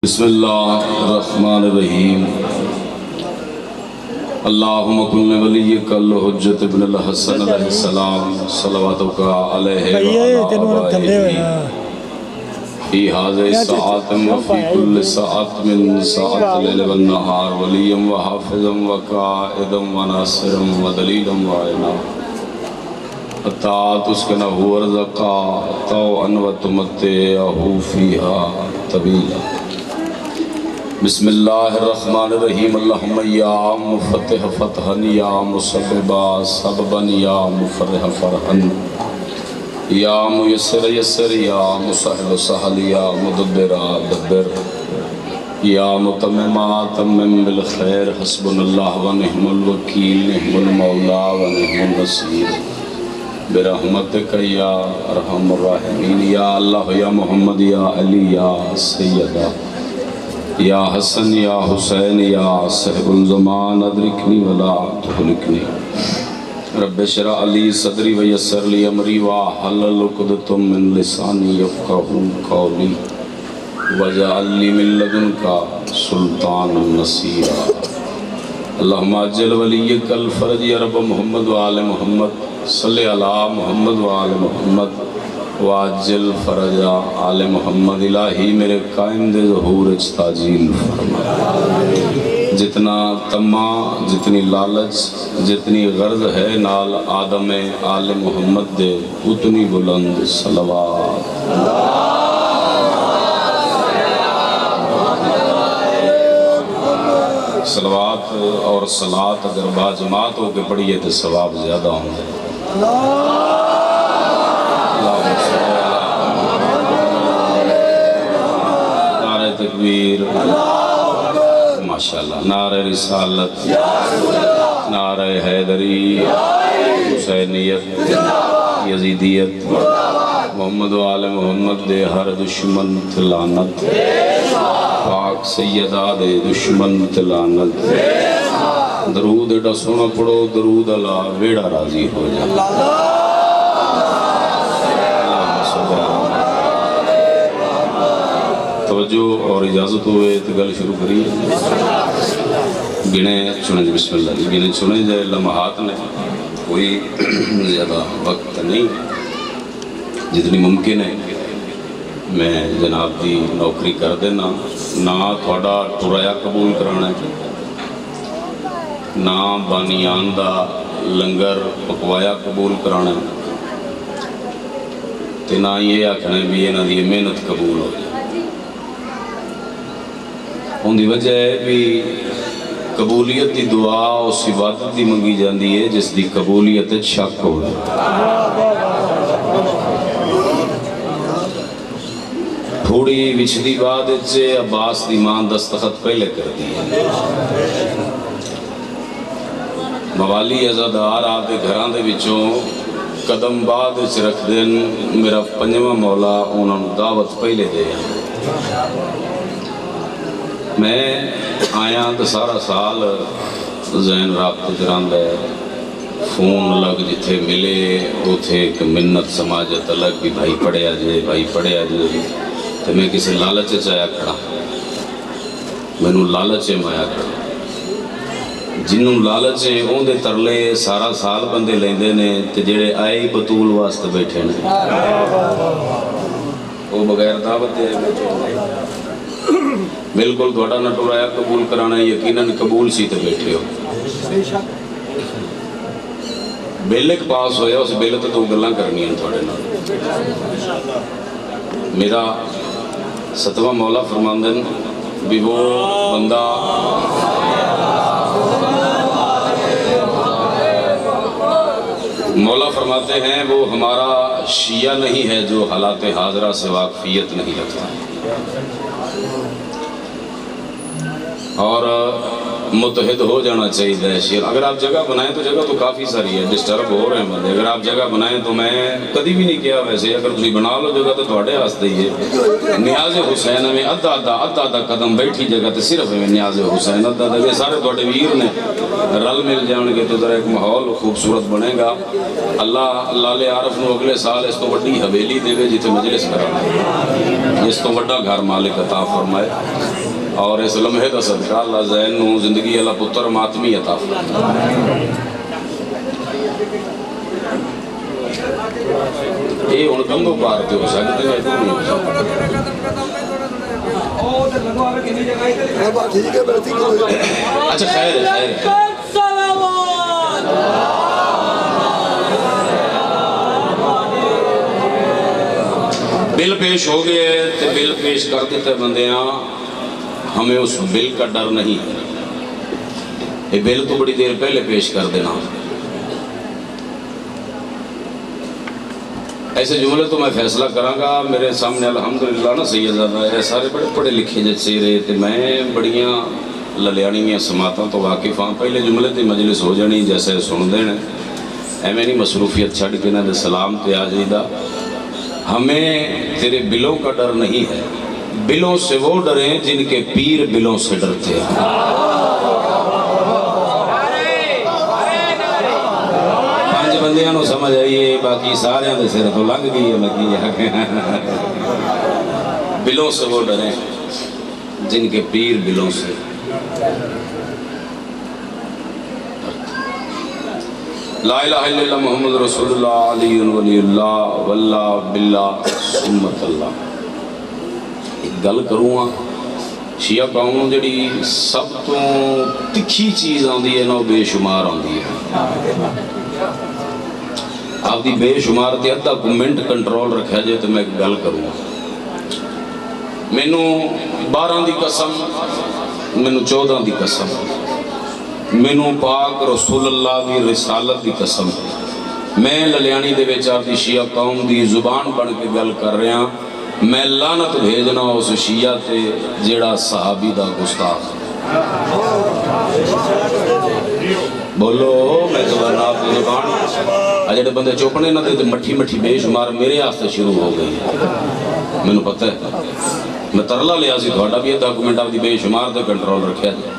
بسم اللہ الرحمن الرحیم اللہم کن ولیک الحجت ابن الحسن علیہ السلام صلواتک علیہ وعلا آبائہ فی حاضر ساعت وفی کل ساعت من ساعت لیل والنہار ولیم وحافظم وقائدم وناصرم ودلیلم وعینا حتی تسکنہ ورزقا طوعا وتمتعہ فیہا طویلا بسم اللہ الرحمن الرحیم اللہم یا مفتح فتحا یا مسببا سببا یا مفرح فرحا یا میسر یسر یا مسہل سہل یا مدبر دبر یا متمم تمم بالخیر حسبنا اللہ ونعم الوکیل نعم المولا ونعم النصیر برحمتک یا ارحم الراحمین یا اللہ یا محمد یا علی یا سیدہ یا حسن یا حسین یا صاحب الزمان ادرکنی ولا تہلکنی رب اشرح لی صدری ویسر لی امری واحلل عقدۃ من لسانی یفقہوا قولی واجعل لی من لدنک سلطانا نصیرا اللہم اجل ولیک الفرج یا رب محمد وآل محمد صلی علی محمد وآل محمد واجل فرج آل محمد الہی میرے قائم دے ظہور تاجیل فرما جتنا تما جتنی لالچ جتنی غرض ہے نال آدم آل محمد دے اتنی بلند صلوات صلوات اور صلاة اگر با جماعت ہو کے پڑھئے تو ثواب زیادہ ہوں گے نعرہ تکبیر ماشاءاللہ نعرہ رسالت نعرہ حیدری حسینیت یزیدیت محمد و آل محمد دے ہر دشمن تلانت پاک سیدہ دے دشمن تلانت درود ایڈا سونا پڑھو درود اللہ ویڑا راضی ہو جائے توجہ اور اجازت ہوئے تو گل شروع کری گنے چنے جائے بسم اللہ گنے چنے جائے لمحات نے کوئی زیادہ وقت نہیں جتنی ممکن ہے میں جناب دی نوکری کر دینا نہ تھوڑا ٹرایا قبول کرانا ہے نہ بانیان دا لنگر پکوایا قبول کرانا ہے تے نہ یہ آکھنا ہے بھی انہاں دی محنت قبول ہو جائے ان دی وجہ ہے بھی قبولیت دی دعا اس عبادت دی منگی جاندی ہے جس دی قبولیت شک ہو تھوڑی وچھلی بعد سے عباس دی ماں دستخط پہلے کر دی ہے موالی عزادار آتے گھران دے وچوں قدم بعد سے رکھ دین میرا پنجمہ مولا انہوں دعوت پہلے دے میں آیا تو سارا سال ذہن رابطے جران دے فون لگ جتھے ملے وہ تھے کہ منت سماجت الگ بھی بھائی پڑھے آجے تو میں کسی لالچ چایا کھڑا میں نو لالچ مایا کھڑا جنہوں لالچ اون دے ترلے سارا سال بندے لیندے نے تے جڑے آئے بطول واسطے بیٹھے نے وہ بغیر دعوت دے بالکل تھوڑا نہ ٹورایا قبول کرانا یقیناً قبول سی تے بیٹھے ہو بیلک پاس ہویا اس بیلت تو گلاں کرنی ہیں تھوڑے نہ میرا ستوہ مولا فرماندن بھی وہ بندہ مولا فرماتے ہیں وہ ہمارا شیعہ نہیں ہے جو حالات حاضرہ سے واقفیت نہیں رکھتا اور متحد ہو جانا چاہیے شیر. اگر آپ جگہ بنائیں تو جگہ تو کافی ساری ہے, ڈسٹرب ہو رہے ہیں بندے. اگر آپ جگہ بنائیں تو میں کدی بھی نہیں کیا ویسے, اگر تھی بنا لو جگہ تو تھوڑے واسطے ہی ہے. نیاز حسین میں ادھا قدم بیٹھی جگہ تو صرف میں نیاز حسین ادھا یہ سارے تھوڑے ویر نے رل مل جان گے تو ذرا ایک ماحول خوبصورت بنے گا. اللہ لال عارف نو اگلے سال اس تو بڑی حویلی دے جتنے مجلس کرا, اس تو بڑا گھر مالک عطا فرمائے, اور اس لمحے دا صدقہ اللہ زین نو زندگی اللہ پتر ماتمی عطا فرمائے. یہ ہوں کندھوں پار تے ہو سکتے ہیں, ادھر نہیں ہو سکتے. اچھا خیر ہے. بل پیش ہو گئے تو بل پیش کر دیتے بندیاں, ہمیں اس بل کا ڈر نہیں ہے. یہ بل تو بڑی دیر پہلے پیش کر دینا. ایسے جملے تو میں فیصلہ کراں گا. میرے سامنے الحمدللہ نا سیدزادہ ہے, سارے بڑے پڑھے لکھے جیسے رہے تھے. میں بڑیاں للیانیاں سماعتاں تو واقف ہاں. پہلے جملے تے مجلس ہو جانی جیسے سن دینے, ایویں نہیں مصروفیت چھڑ کے نہ سلام تے آ جائیدہ. ہمیں تیرے بلوں کا ڈر نہیں ہے, بلوں سے وہ ڈریں جن کے پیر بلوں سے ڈرتے ہیں. پانچ بندیاں نو سمجھ آئیے, باقی سارے دے سر تو لنگ گئی ہے لگی. بلوں سے وہ ڈریں جن کے پیر بلوں سے. لا الہ الا اللہ محمد رسول اللہ علی ولی اللہ واللہ باللہ سمت اللہ. ایک گل کروں ہاں, شیعہ قوم جڑی سب تو تکھی چیز آندی ہے نا وہ بے شمار آندی ہے. آپ دی بے شمار تے ادھا کو منٹ کنٹرول رکھا جائے تو میں ایک گل کروں. مینوں 12 دی قسم, مینوں 14 دی قسم, مینوں پاک رسول اللہ دی رسالت دی قسم, میں للیانی دے وچ آپ دی شیعہ قوم دی زبان بن کے گل کر رہا ہاں. میں لعنت بھیجنا اس شیعہ تے جیڑا صحابی دا گستاخ. بولو میں زبان آپ دی زبان جڑے بندے چوپنے نہ دے مٹھی مٹھی بے شمار میرے آستے شروع ہو گئی. مینوں پتہ ہے, میں ترلا لیا سی تھوڑا بھی ڈاکومنٹ آپ دی بے شمار تے کنٹرول رکھیا جائے.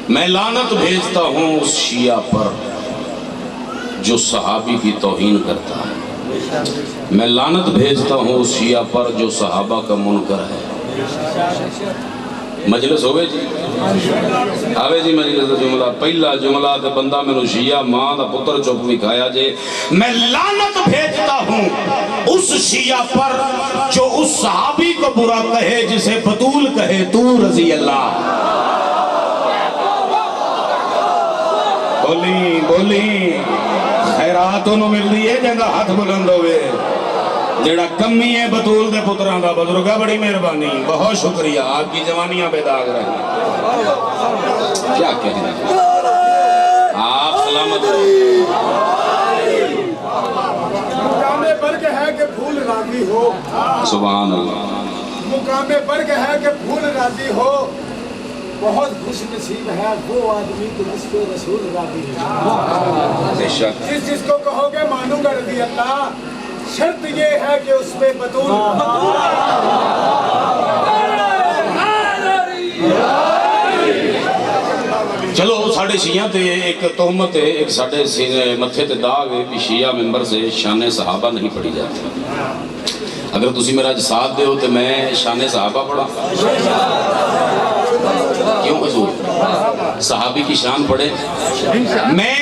میں لعنت بھیجتا ہوں اس شیعہ پر جو صحابی کی توہین کرتا ہے. میں لعنت بھیجتا ہوں اس شیعہ پر جو صحابہ کا منکر ہے. مجلس ہوئے جی, آوے جی مجلس دا جملہ. پہلا جملہ تے بندہ میں نو شیعہ ماں دا پتر چپ بھی کھایا جے. میں لعنت بھیجتا ہوں اس شیعہ پر جو اس صحابی کو برا کہے جسے بطول کہے تو رضی اللہ. بولی خیرات انہوں مل دی ہے جنگا ہاتھ بلند ہوئے. جیڑا کمی ہے بطول دے پتران دا بزرگا بڑی مہربانی, بہت شکریہ. آپ کی جوانیاں بے داغ رہی. کیا کہنا آپ سلامت مقام برگ ہے کہ پھول راضی ہو. سبحان اللہ. مقام برگ ہے کہ پھول راضی ہو. بہت خوش نصیب ہے وہ آدمی کہ جس پہ رسول راضی ہے. جس کو کہو گے مانوں گا رضی اللہ, شرط یہ ہے کہ اس پہ بطول. چلو ساڑھے شیعہ تے ایک تہمت ہے, ایک ساڑھے متھے تے داغ ہے کہ شیعہ ممبر سے شان صحابہ نہیں پڑھی جاتی. اگر تسی میرا اج ساتھ دے ہو تو میں شان صحابہ پڑھا. کیوں حضور صحابی کی شان پڑھے. میں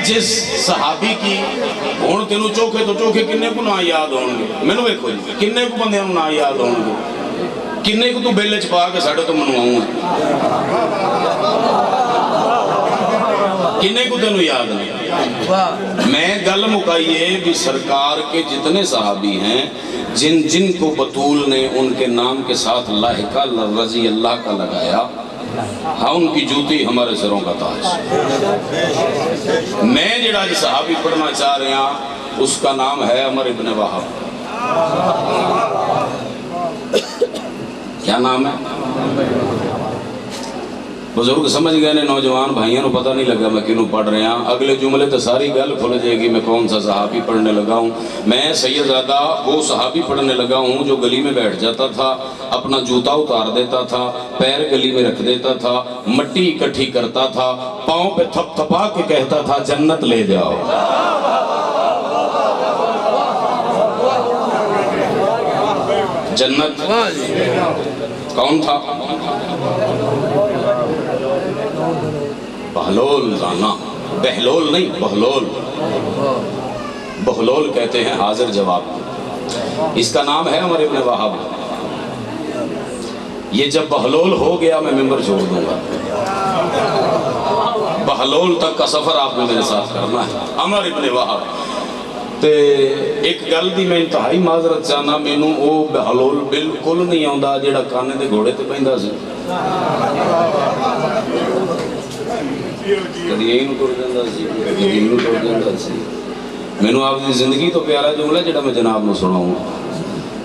جس صحابی کی ہون تینوں چوکھے تو چوکھے کنے کو نہ یاد ہون گے. میں نے ویکھو جی کنے کو بندے نہ یاد ہون گے, کنے کو تو بیلے چپا کے ساڑھے تو منواؤں گا, کنے کو تینوں یاد نہیں. میں گل مکائیے بھی سرکار کے جتنے صحابی ہیں جن جن کو بطول نے ان کے نام کے ساتھ لاحقہ رضی اللہ کا لگایا, ہاں ان کی جوتی ہمارے سروں کا تاج. میں جڑا جو صحابی پڑھنا چاہ رہے ہیں اس کا نام ہے عمر ابن وہب. کیا نام ہے؟ بزرگ سمجھ گئے نے، نوجوان بھائیوں کو پتہ نہیں لگا میں کینوں پڑھ رہا ہوں، اگلے جملے تو ساری گل کھل جائے گی میں کون سا صحابی پڑھنے لگا ہوں۔ میں سیدزادہ وہ صحابی پڑھنے لگا ہوں جو گلی میں بیٹھ جاتا تھا، اپنا جوتا اتار دیتا تھا، پیر گلی میں رکھ دیتا تھا، مٹی اکٹھی کرتا تھا، پاؤں پہ تھپ تھپا کے کہتا تھا جنت لے جاؤ۔ جنت کون تھا؟ بہلول رانا، بہلول نہیں بہلول، بہلول کہتے ہیں حاضر جواب۔ اس کا نام ہے عمر ابن وہب۔ یہ جب بہلول ہو گیا میں ممبر چھوڑ دوں گا، بہلول تک کا سفر آپ نے میرے ساتھ کرنا ہے۔ عمر ابن وہب تے ایک گل دی میں انتہائی معذرت چاہنا، مینوں او بہلول بالکل نہیں آندا جیڑا کانے دے گھوڑے تے پیندا سی، کدی اینو ٹر جاندا سی کدی اینو ٹر جاندا سی۔ مینوں آپ دی زندگی تو پیارا جملہ جڑا میں جناب نو سناؤں،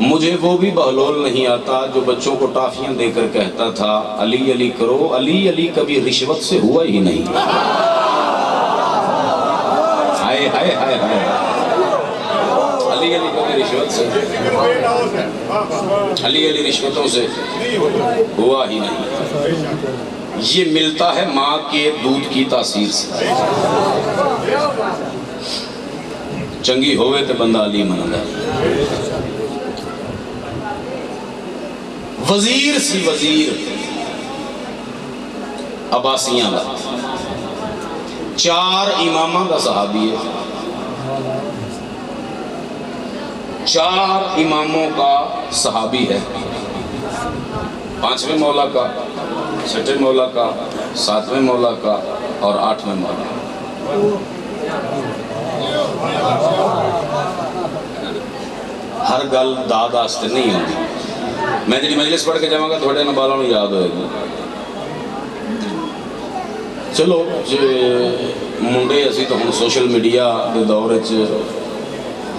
مجھے وہ بھی بہلول نہیں آتا جو بچوں کو ٹافیاں دے کر کہتا تھا علی علی کرو، علی علی کبھی رشوت سے ہوا ہی نہیں۔ ہائے ہائے ہائے ہائے، علی علی کبھی رشوت سے، علی علی رشوتوں سے ہوا ہی نہیں۔ یہ ملتا ہے ماں کے دودھ کی تاثیر سے۔ چنگی ہوئے تے بندہ علی مندا۔ وزیر سی وزیر عباسیاں دا، 4 اماماں دا صحابی ہے، 4 اماموں کا صحابی ہے، 5ویں مولا کا، 6ویں مولا کا، 7ویں مولا کا اور 8ویں مولا۔ ہر گل داد آستے نہیں ہوتی، میں جی مجلس پڑھ کے جاؤں گا تھوڑے نبالوں نے یاد ہوئے گی۔ چلو جی منڈے اسی تو ہم سوشل میڈیا دے دور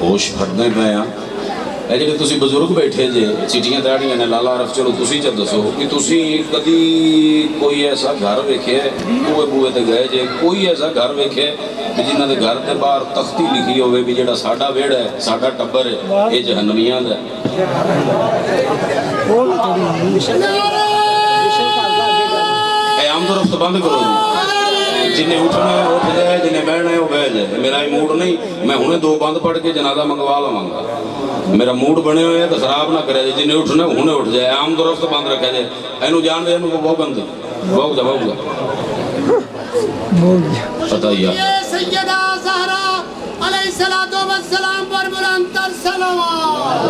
ہوش پھٹنے پہ ہیں۔ اے جڑے تسی بزرگ بیٹھے جے چٹیاں داڑیاں نے لالا عرف، چلو تسی چا دسو کہ تسی کدی کوئی ایسا گھر ویکھے بوئے بوئے تے گئے جے، کوئی ایسا گھر ویکھے جنہاں دے گھر تے باہر تختی لکھی ہوئے بھی جڑا ساڈا ویڑا ہے ساڈا ٹبر ہے یہ جہنمیاں دا ہے؟ اے عام تو رفت بند کرو جی، جنہیں اٹھنا ہے اٹھ جائے، جنہیں بہنا ہے وہ بہ جائے۔ میرا ہی موڈ نہیں، میں ہنے 2 بند پڑھ کے جنازہ منگوا لواں گا، میرا موڈ بنے ہوئے ہے تو خراب نہ کرے جی، جنہیں اٹھنا ہے ہنے اٹھ جائے، عام تو رفت بند رکھا جائے۔ اینو جان دے، اینو کو بہت بند بہت جا بہت جا پتہ ہی ہے سیدہ زہرا علیہ السلام پر بلندتر صلوات۔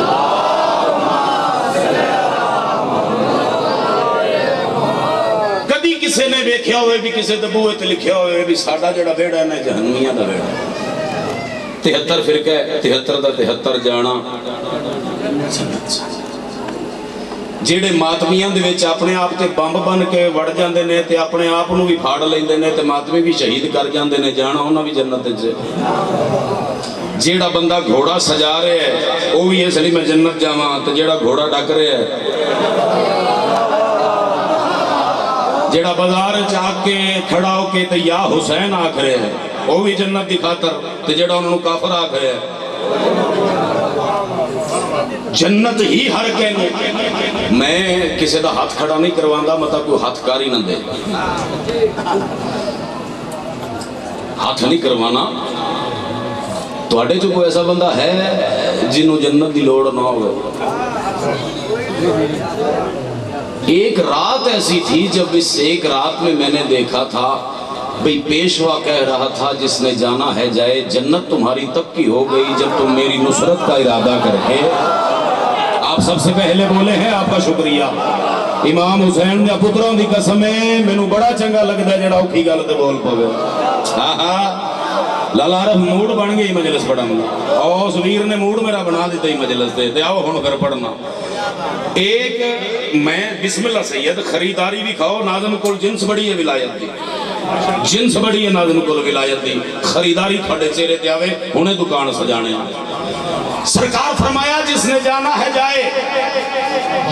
کسے نے بیکھیا ہوئے بھی کسے دبوئے تے لکھیا ہوئے بھی ساڈا جڑا بیڑا ہے نا جہنمیاں دا بیڑا ہے۔ 73 فرقہ ہے، 73 دا 73 جانا جیڑے ماتمیاں دے وچ اپنے آپ تے بمب بن کے وڑ جاندے نے تے اپنے آپ نو بھی پھاڑ لیندے نے تے ماتمی بھی شہید کر جاندے نے، جانا انہاں بھی جنت وچ۔ جیڑا بندہ گھوڑا سجا رہے ہے وہ بھی اس لیے میں جنت جاواں، تے جیڑا گھوڑا ڈک رہے ہے، جیڑا بازار چاک کے کھڑا ہو کے تے یا حسین آکھ رہے ہیں وہ بھی جنت دی خاطر، تے جیڑا انہوں کافر آکھ رہے ہیں جنت ہی ہر کہنے۔ میں کسی دا ہاتھ کھڑا نہیں کرواندا، مطلب کوئی ہاتھ کاری نہ دے، ہاتھ نہیں کروانا۔ تو اڈے جو کوئی ایسا بندہ ہے جنہوں جنت دی لوڑ نہ ہوئے۔ ایک رات ایسی تھی جب اس ایک رات میں نے دیکھا تھا بھئی پیشوا کہہ رہا تھا جس نے جانا ہے جائے، جنت تمہاری تب کی ہو گئی جب تم میری نصرت کا ارادہ کر کے۔ آپ سب سے پہلے بولے ہیں، آپ کا شکریہ۔ امام حسین دے پتروں دی قسم ہے، مینوں بڑا چنگا لگدا ہے جڑا اوکھی گل تے بول پوے۔ لالا عرف موڈ بن گئی مجلس پڑھن دا، اوس ویر نے موڈ میرا بنا دیتا ہی مجلس دے آؤ ہن پھر پڑھنا۔ ایک میں بسم اللہ سید خریداری بھی کھاؤ، ناظم کول جنس بڑی ہے ولایت دی، جنس بڑی ہے ناظم کول ولایت دی، خریداری تھوڑے چہرے تے آوے ہنے دکان سجانے۔ سرکار فرمایا جس نے جانا ہے جائے،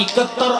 71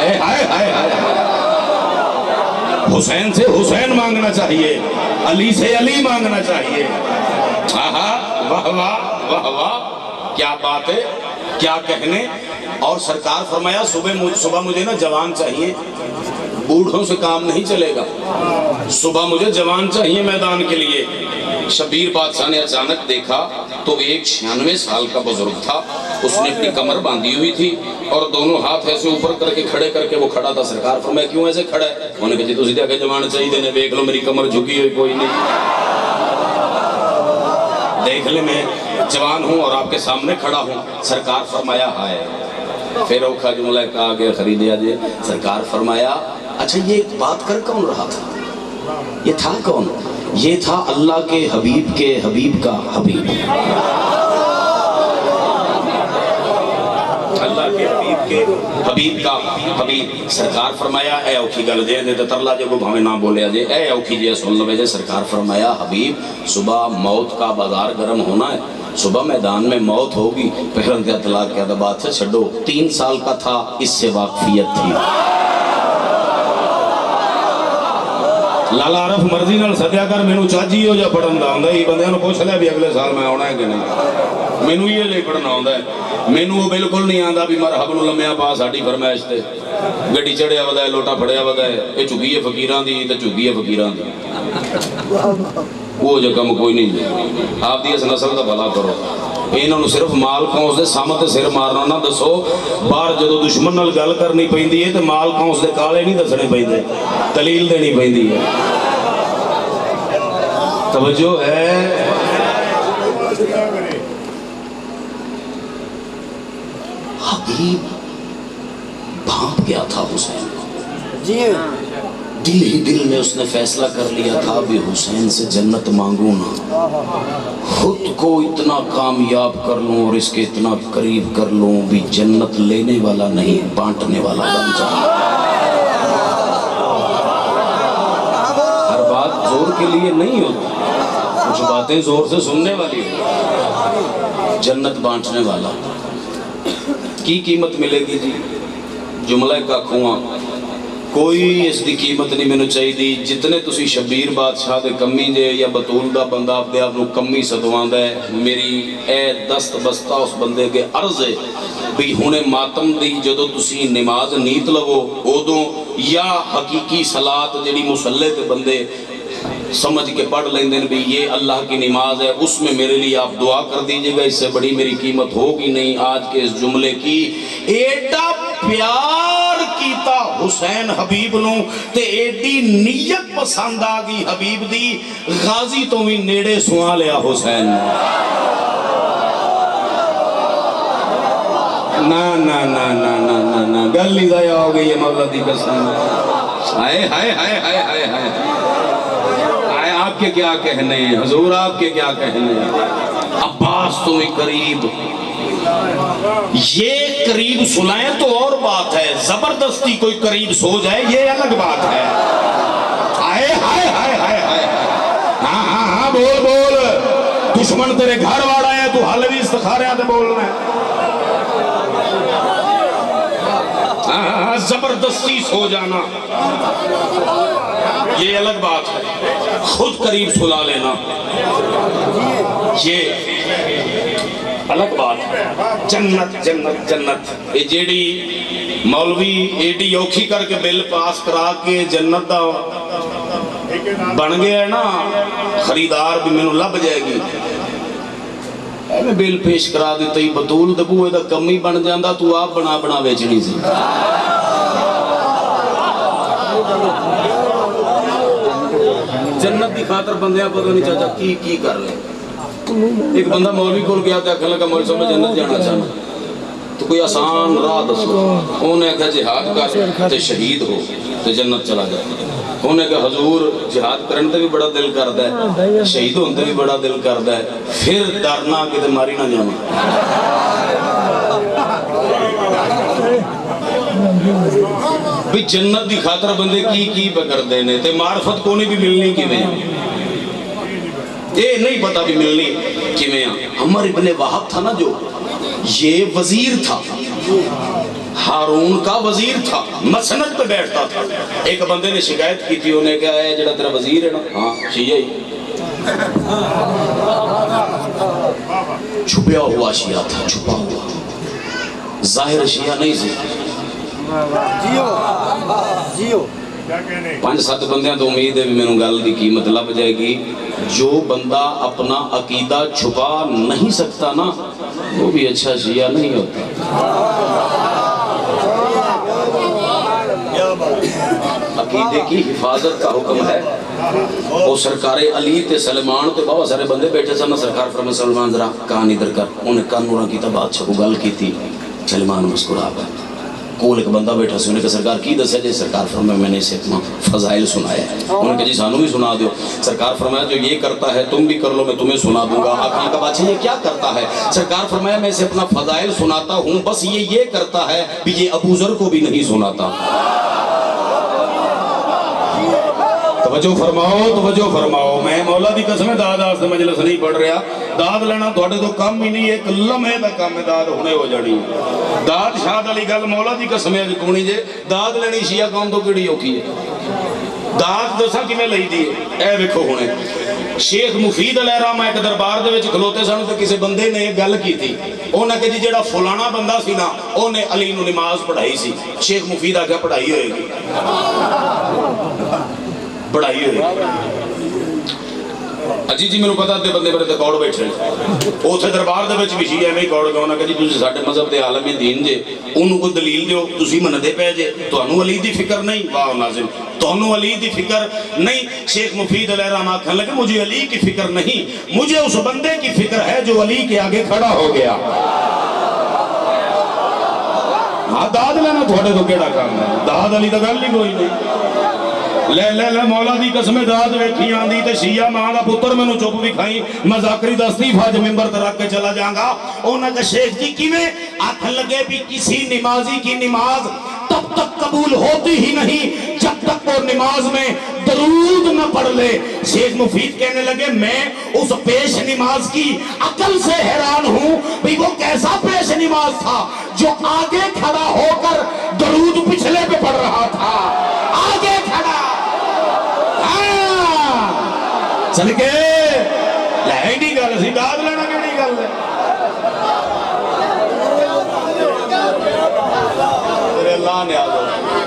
ہائے ہائے ہائے ہائے، حسین سے حسین مانگنا چاہیے، علی سے علی مانگنا چاہیے. آہا واہ واہ واہ واہ، کیا بات ہے، کیا کہنے. اور سرکار فرمایا صبح مجھے نا جوان چاہیے، بوڑھوں سے کام نہیں چلے گا، صبح مجھے جوان چاہیے میدان کے لیے. شبیر بادشاہ نے اچانک دیکھا تو ایک 96 سال کا بزرگ تھا، اس نے اپنی کمر باندھی ہوئی تھی اور دونوں ہاتھ ایسے اوپر کر کے کھڑے کر کے وہ کھڑا تھا. سرکار فرمایا کیوں ایسے کھڑا ہے؟ انہوں نے کہا جی تسی تے آگے جوان چاہیے دینے، دیکھ لو میری کمر جھکی ہوئی کوئی نہیں، دیکھ لے میں جوان ہوں اور آپ کے سامنے کھڑا ہوں. سرکار فرمایا ہائے، پھر اوکھا جملہ کہا کہ خریدیا جی. سرکار فرمایا اچھا یہ بات کر کون رہا تھا؟ یہ تھا کون؟ یہ تھا اللہ کے حبیب کا حبیب، اللہ کے حبیب کا حبیب. سرکار فرمایا اے اوکھی گل دے دے ترلا جو بھاویں نہ بولیا جے، اے اوکھی جی سن لو جے. سرکار فرمایا حبیب صبح موت کا بازار گرم ہونا ہے، صبح میدان میں موت ہوگی. پھر انتہا طلاق کیا بات ہے چھڑو، 3 سال کا تھا اس سے واقفیت تھی. لالا عرف مرضی نال سدیا کر مینوں چاجی ہو جا پڑھن دا ہوندا ہی، بندیاں نوں پوچھ لے بھی اگلے سال میں آنا ہے کہ نہیں. مینوں یہ لے پڑھنا ہوندا ہے، مینوں وہ بالکل نہیں آندا بھی مرحب نوں لمیا پا ساڈی فرمائش تے گڈی چڑھیا ودا ہے لوٹا پھڑیا ودا ہے، اے چگی ہے فقیراں دی تے چگی ہے فقیراں دی. وہ جو کم کوئی نہیں. آپ دی اس نسل دا بھلا کرو. انہاں نوں صرف مال کونس دے سامنے سر مارنا نہ دسو. باہر جدو دشمن نال گل کرنی پیندی ہے تے مال کونس دے کالے نہیں دسنے پیندے، دلیل دینی پیندی ہے. توجہ ہے. حبیب بھانپ گیا تھا حسین جی، دل ہی دل میں اس نے فیصلہ کر لیا تھا بھی حسین سے جنت مانگوں نا، خود کو اتنا کامیاب کر لوں اور اس کے اتنا قریب کر لوں بھی جنت لینے والا نہیں بانٹنے والا بن جائے. ہر بات زور کے لیے نہیں ہوتی، کچھ باتیں زور سے سننے والی ہوتی. جنت بانٹنے والا کی قیمت ملے گی جی؟ جملہ کا کھواں کوئی اس دی قیمت نہیں مینوں چاہیے. جتنے تسی شبیر بادشاہ دے کمی جے یا بطول دا بندہ اپنے آپ نوں کمی ستواندا ہے، میری اے دست بستہ اس بندے کے عرض ہے بھی ہونے ماتم دی جدو تسی نماز نیت لو ادوں یا حقیقی صلاۃ جڑی مصلی تے بندے سمجھ کے پڑھ لیندے بھی یہ اللہ کی نماز ہے، اس میں میرے لیے آپ دعا کر دیجئے گا، اس سے بڑی میری قیمت ہوگی نہیں. آج کے اس جملے کی ایڈا پیار کیتا حسین حبیب نوں تے ایڈی نیت پسند آگی حبیب دی، غازی تو بھی نیڑے سوا لیا حسین. نا نا نا نا نا نا نا گل ہی ضائع ہو گئی ہے مولا دی قسم. ہائے ہائے ہائے ہائے ہائے ہائے، آپ کے کیا کہنے ہیں حضور، آپ کے کیا کہنے ہیں. عباس تو بھی قریب، یہ قریب سنائیں تو اور بات ہے، زبردستی کوئی قریب سو جائے یہ الگ بات ہے. ہائے ہائے ہائے ہائے ہائے، ہاں ہاں ہاں بول بول. دشمن تیرے گھر واڑا ہے تو حل بھی استخارے آتے بولنا ہے. ہاں ہاں زبردستی سو جانا یہ الگ بات ہے، خود قریب سلا لینا یہ الگ بات ہے. جنت جنت جنت یہ جیڑی مولوی ایڈی اوکھی کر کے بل پاس کرا کے جنت دا بن گیا ہے نا، خریدار بھی میں نو لب جائے گی. میں بل پیش کرا دیتا ہی بطول دبوئے دا کمی بن جاندہ تو آپ بنا بنا بیچنی سی. جنت دی خاطر بندیاں پتہ نہیں چاچا کی کر لیں. ایک بندہ مولوی کول گیا تھا، کہنے لگا مولوی صاحب میں جنت جانا چاہنا تو کوئی آسان راہ دسو. انہوں نے کہا جہاد کر تے شہید ہو تے جنت چلا جائے. انہوں نے کہا حضور جہاد کرنے تے بھی بڑا دل کرتا ہے، شہید ہونے بھی بڑا دل کرتا ہے، پھر ڈرنا کہ ماری نہ جانا. بھی جنت دی خاطر بندے کی پکڑ دینے تے معرفت کو نہیں بھی ملنی کی میں یہ نہیں پتا بھی ملنی کی میں. عمر ابن وہب تھا نا جو یہ وزیر تھا ہارون کا وزیر تھا، مسند پہ بیٹھتا تھا. ایک بندے نے شکایت کی تھی، انہیں کہا ہے جڑا تیرا وزیر ہے نا، ہاں شیعہ ہی. چھپیا ہوا شیعہ تھا، چھپا ہوا، ظاہر شیعہ نہیں سی. پانچ سات بندیاں تو امید ہے بھی میں گل دی قیمت لب جائے گی. جو بندہ اپنا عقیدہ چھپا نہیں سکتا نا، وہ بھی اچھا شیعہ نہیں ہوتا. عقیدے کی حفاظت کا حکم ہے. وہ سرکار علی تے سلمان تے بہت سارے بندے بیٹھے سن. سرکار فرمائے سلمان ذرا کان ادھر کر. انہیں کان نورا کی تب بادشاہ کو گل کی تھی. سلمان مسکرا گیا. کول ایک بندہ بیٹھا سی. انہیں کہا سرکار کی دسیا جی؟ سرکار فرمائے میں نے اسے اتنا فضائل سنایا ہے. انہیں کہا جی سانو بھی سنا دیو. سرکار فرمایا جو یہ کرتا ہے تم بھی کر لو، میں تمہیں سنا دوں گا. آپ نے کہا بادشاہ یہ کیا کرتا ہے؟ سرکار فرمایا میں اسے اپنا فضائل سناتا ہوں، بس یہ کرتا ہے بھی یہ ابو ذر کو بھی نہیں سناتا. توجہ فرماؤ. میں مولا دی قسم داد آستے مجلس نہیں پڑھ رہا. داد لینا تھوڑے تو کم ہی نہیں، ایک لمحے دا کام ہے داد ہونے ہو جانی. داد شاہد علی گل مولا دی قسم ہے کونی جے. داد لینی شیعہ قوم تو کیڑی اوکھی ہے. داد دسا کیویں لئی دی ہے؟ اے ویکھو ہونے شیخ مفید علیہ الرحمہ ایک دربار دے وچ کھلوتے سن تے کسی بندے نے گل کی تھی. انہاں کہ جی جڑا فلانا بندہ سی نا اونے علی نو نماز پڑھائی سی. شیخ مفید آکھیا پڑھائی ہوئے گی، پڑھائی ہوئے گی. جی میں نے پتا تے بندے بڑے کوڑ بیٹھے اوتھے دربار دے وچ بھی شیعہ میں کوڑ گیا. انہاں کہ جی تسی ساڈے مذہب دے عالم دین جے، اونوں کوئی دلیل دیو، تسی منتے پے جے، تانوں علی دی فکر نہیں. واہ ناظم، تانوں علی دی فکر نہیں. شیخ مفید علیہ الرحمہ کہنے لگے مجھے علی کی فکر نہیں، مجھے اس بندے کی فکر ہے جو علی کے آگے کھڑا ہو گیا. ہاں داد لینا تھوڑے تو کیڑا کام ہے؟ داد علی دا گل نہیں کوئی نہیں. لے مولا دی قسم داد ویکھی آندی تے شیعہ ماں دا پتر میں نو چپ بھی کھائیں میں ذاکری دا استعفیٰ جو ممبر تے رکھ کے چلا جاؤں گا. انہاں کا شیخ جی کیویں آکھن لگے بھی کسی نمازی کی نماز تب تک قبول ہوتی ہی نہیں جب تک وہ نماز میں درود نہ پڑھ لے. شیخ مفید کہنے لگے میں اس پیش نماز کی عقل سے حیران ہوں بھی وہ کیسا پیش نماز تھا جو آگے کھڑا ہو کر درود پچھلے پہ پڑھ رہا تھا. آگے کھڑا چل کے لے نہیں گل سی. داد لینا کیڑی گل ہے؟ تیرے اللہ نے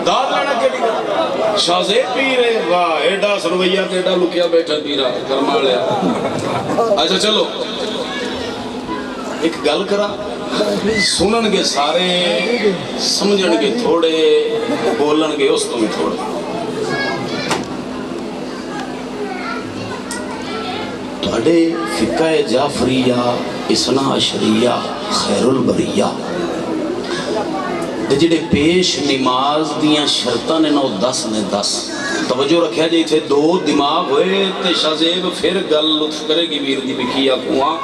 داد لینا کیڑی گل؟ شاہ زید پیر ہے، واہ ایڈا سرویہ تے ایڈا لکیا بیٹھا پیرا کرما لیا. اچھا چلو ایک گل کرا، سنن گے سارے، سمجھن گے تھوڑے، بولن گے اس تو بھی تھوڑے. تھوڑے فقہ جعفریہ اثنا عشریہ خیر البریہ جڑے پیش نماز دیاں شرطاں نے 10 نے 10. توجہ رکھیا جی تھے دو دماغ ہوئے تے شازیب پھر گل لطف کرے گی ویر دی بکیا کواں.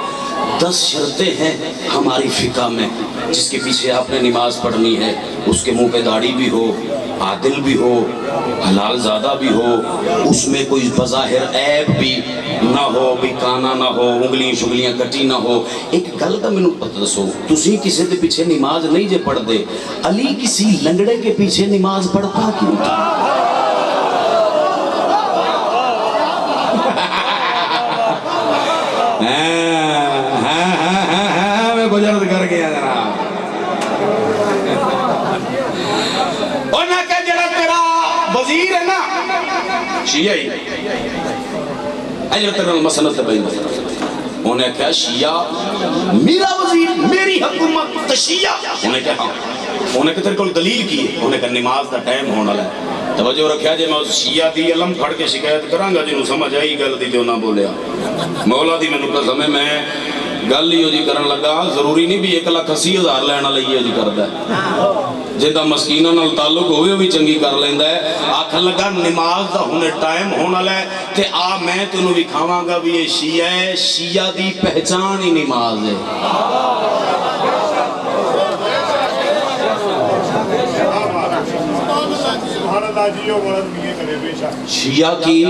10 شرطیں ہیں ہماری فقہ میں جس کے پیچھے آپ نے نماز پڑھنی ہے. اس کے منہ پہ داڑھی بھی ہو، عادل بھی ہو، حلال زادہ بھی ہو، اس میں کوئی بظاہر عیب بھی نہ ہو، بھی کانا نہ ہو، انگلیاں شگلیاں کٹی نہ ہو. ایک گل کا میں نے پتہ دسو، تسی کسی دے پیچھے نماز نہیں جے پڑھ دے، علی کسی لنگڑے کے پیچھے نماز پڑھتا کیوں تھا؟ میں گجرد کر گیا جناب. انہاں کہ جڑا تیرا وزیر ہے نا شیعہ ہی اجر تیرا مسند تے بین انہیں کہا شیعہ میرا وزیر میری حکومت شیعہ. انہیں کہا ہاں. انہیں کہ تیرے کو دلیل کی ہے؟ انہیں کہا نماز دا ٹائم ہونا لے. توجہ رکھیا جے میں اس شیعہ دی علم پھڑ کے شکایت کروں گا جنہوں سمجھ آئی گل دی جو نہ بولیا. مولا دی میں نکتا سمیں میں گل ہی ہو جی کرن لگا. ضروری نہیں بھی 1,80,000 لینا لئیے ہو جی کردہ ہے. جدہ مسکینہ نال تعلق ہوئے بھی چنگی کر لیندہ ہے. آکھن لگا نماز دا ہونے ٹائم ہونا لے تے میں تنہوں بھی کھاواں گا بھی یہ شیعہ ہے. شیعہ دی پہچان ہی نماز ہے. شیعہ کی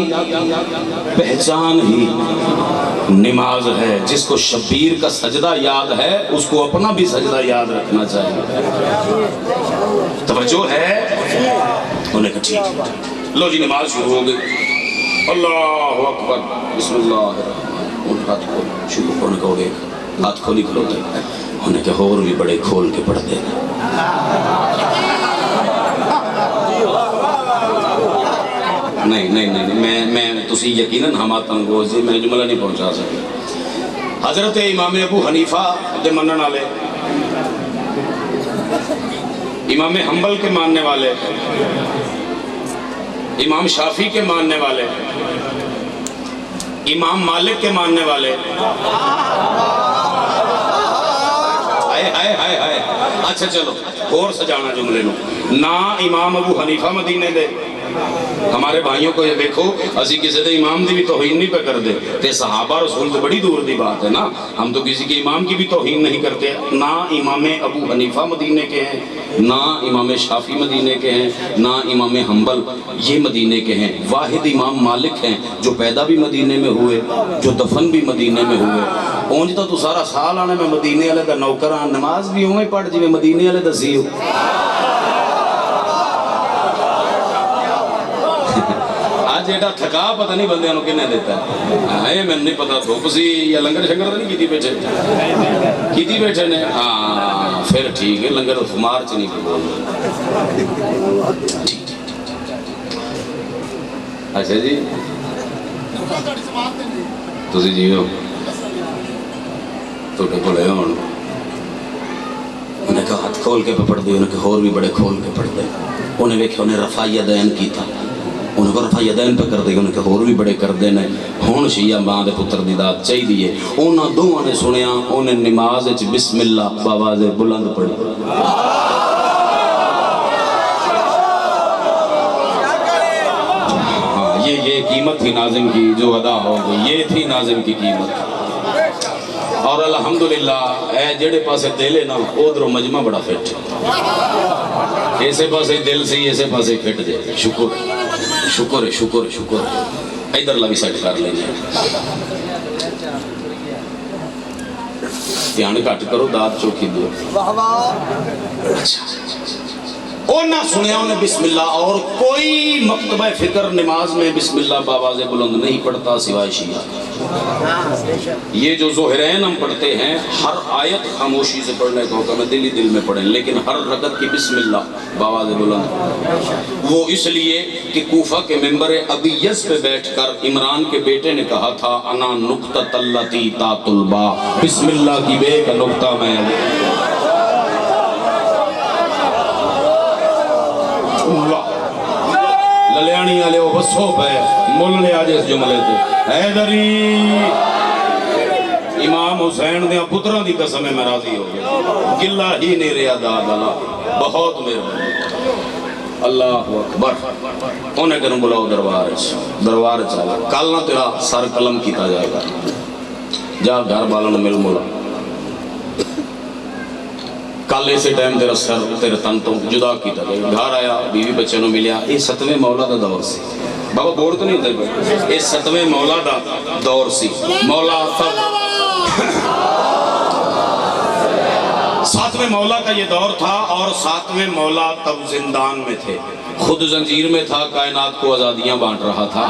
پہچان ہی نماز ہے. جس کو شبیر کا سجدہ یاد ہے اس کو اپنا بھی سجدہ یاد رکھنا چاہیے. توجہ ہے؟ انہوں نے کہا ٹھیک. لو جی نماز شروع ہو گئی. اللہ اکبر بسم اللہ الرحمن. ہاتھ کھول شروع ہونے کو ایک ہاتھ کھولی کھلوتے. انہوں نے کہا اور بھی بڑے کھول کے پڑھ دے. نہیں میں تسی یقیناً ہماتن گوز جی میں جملہ نہیں پہنچا سکتا. حضرت امام ابو حنیفہ دے منن والے, امام حنبل کے ماننے والے, امام شافعی کے ماننے والے, امام مالک کے ماننے والے. اچھا چلو اور سجانا جملے نو. نہ امام ابو حنیفہ مدینے دے. ہمارے بھائیوں کو یہ دیکھو اسی کسی دے امام دی بھی توہین نہیں پہ کر دے تے صحابہ رسول تو بڑی دور دی بات ہے نا. ہم تو کسی کے امام کی بھی توہین نہیں کرتے. نہ امام ابو حنیفہ مدینے کے ہیں, نہ امام شافعی مدینے کے ہیں, نہ امام حنبل یہ مدینے کے ہیں. واحد امام مالک ہیں جو پیدا بھی مدینے میں ہوئے, جو دفن بھی مدینے میں ہوئے. اونجتا تو سارا سال آنے میں مدینے والے دا نوکران, نماز بھی ہوئے پڑھ جی میں مدینے والے دا سی ہو. جیٹا تھکا پتہ نہیں بندے انہوں کنے دیتا ہے. میں نہیں پتا تھوپ سی یا لنگر شنگر نہیں کیتی بیٹھے کیتی بیٹھے نے. ہاں پھر ٹھیک ہے لنگر خمار چ نہیں بول. اچھا جی تسی جی ہو تو بولے ہوں. انہیں کہا ہاتھ کھول کے پڑھ دی. انہیں کہا اور بھی بڑے کھول کے پڑھ دے. انہیں ویکھے انہیں رفع یدین کیتا. انہوں کو رفع یدین پہ کر دے. انہوں نے اور بھی بڑے کر دینے. ہون شیعہ ماں دے پتر دی داد چاہی دیئے. انہوں دو نے سنیا انہیں نماز اچھ بسم اللہ باواز بلند پڑھی. ہاں یہ قیمت تھی ناظم کی جو ادا ہو گئی. یہ تھی ناظم کی قیمت. اور الحمدللہ اے جڑے پاسے دلے نا ادھر مجمع بڑا فٹ. ایسے پاسے دل سی ایسے پاسے فٹ جائے. شکر شکر شکر شکر. ادھر لگی سیٹ کر لیں. دھیان کٹ کرو داد چوکی دو. اور نہ سنیا انہیں بسم اللہ اور کوئی مکتبہ فکر نماز میں بسم اللہ باواز بلند نہیں پڑھتا سوائے شیعہ. یہ جو ظہرین ہم پڑھتے ہیں ہر آیت خاموشی سے پڑھنے کو حکم ہے, دل ہی دل میں پڑھیں, لیکن ہر رکعت کی بسم اللہ باواز بلند. وہ اس لیے کہ کوفہ کے ممبر ابیض پہ بیٹھ کر عمران کے بیٹے نے کہا تھا انا نقطۃ التی تات البا. بسم اللہ کی بے کا نقطہ میں. للیانی والے وہ بسو پہ ملنے آج اس جملے تھے حیدری امام حسین دیا پتروں دی قسم میں راضی ہو گیا. گلہ ہی نہیں رہا داد اللہ بہت مہربانی. اللہ اکبر. انہیں کہنے بلاؤ دربار چلا. کل نہ تیرا سر قلم کیتا جائے گا. جا گھر بالن مل ملا. کل اسے ٹائم تیرا سر تیرے تن تو جدا کیتا جائے. گھر آیا بیوی بچے نو ملیا. یہ 7ویں مولا دا دور سی. بابا بور تو نہیں تھے. یہ 7ویں مولا دا دور سی. مولا تب 7ویں مولا کا یہ دور تھا اور 7ویں مولا تب زندان میں تھے. خود زنجیر میں تھا, کائنات کو آزادیاں بانٹ رہا تھا.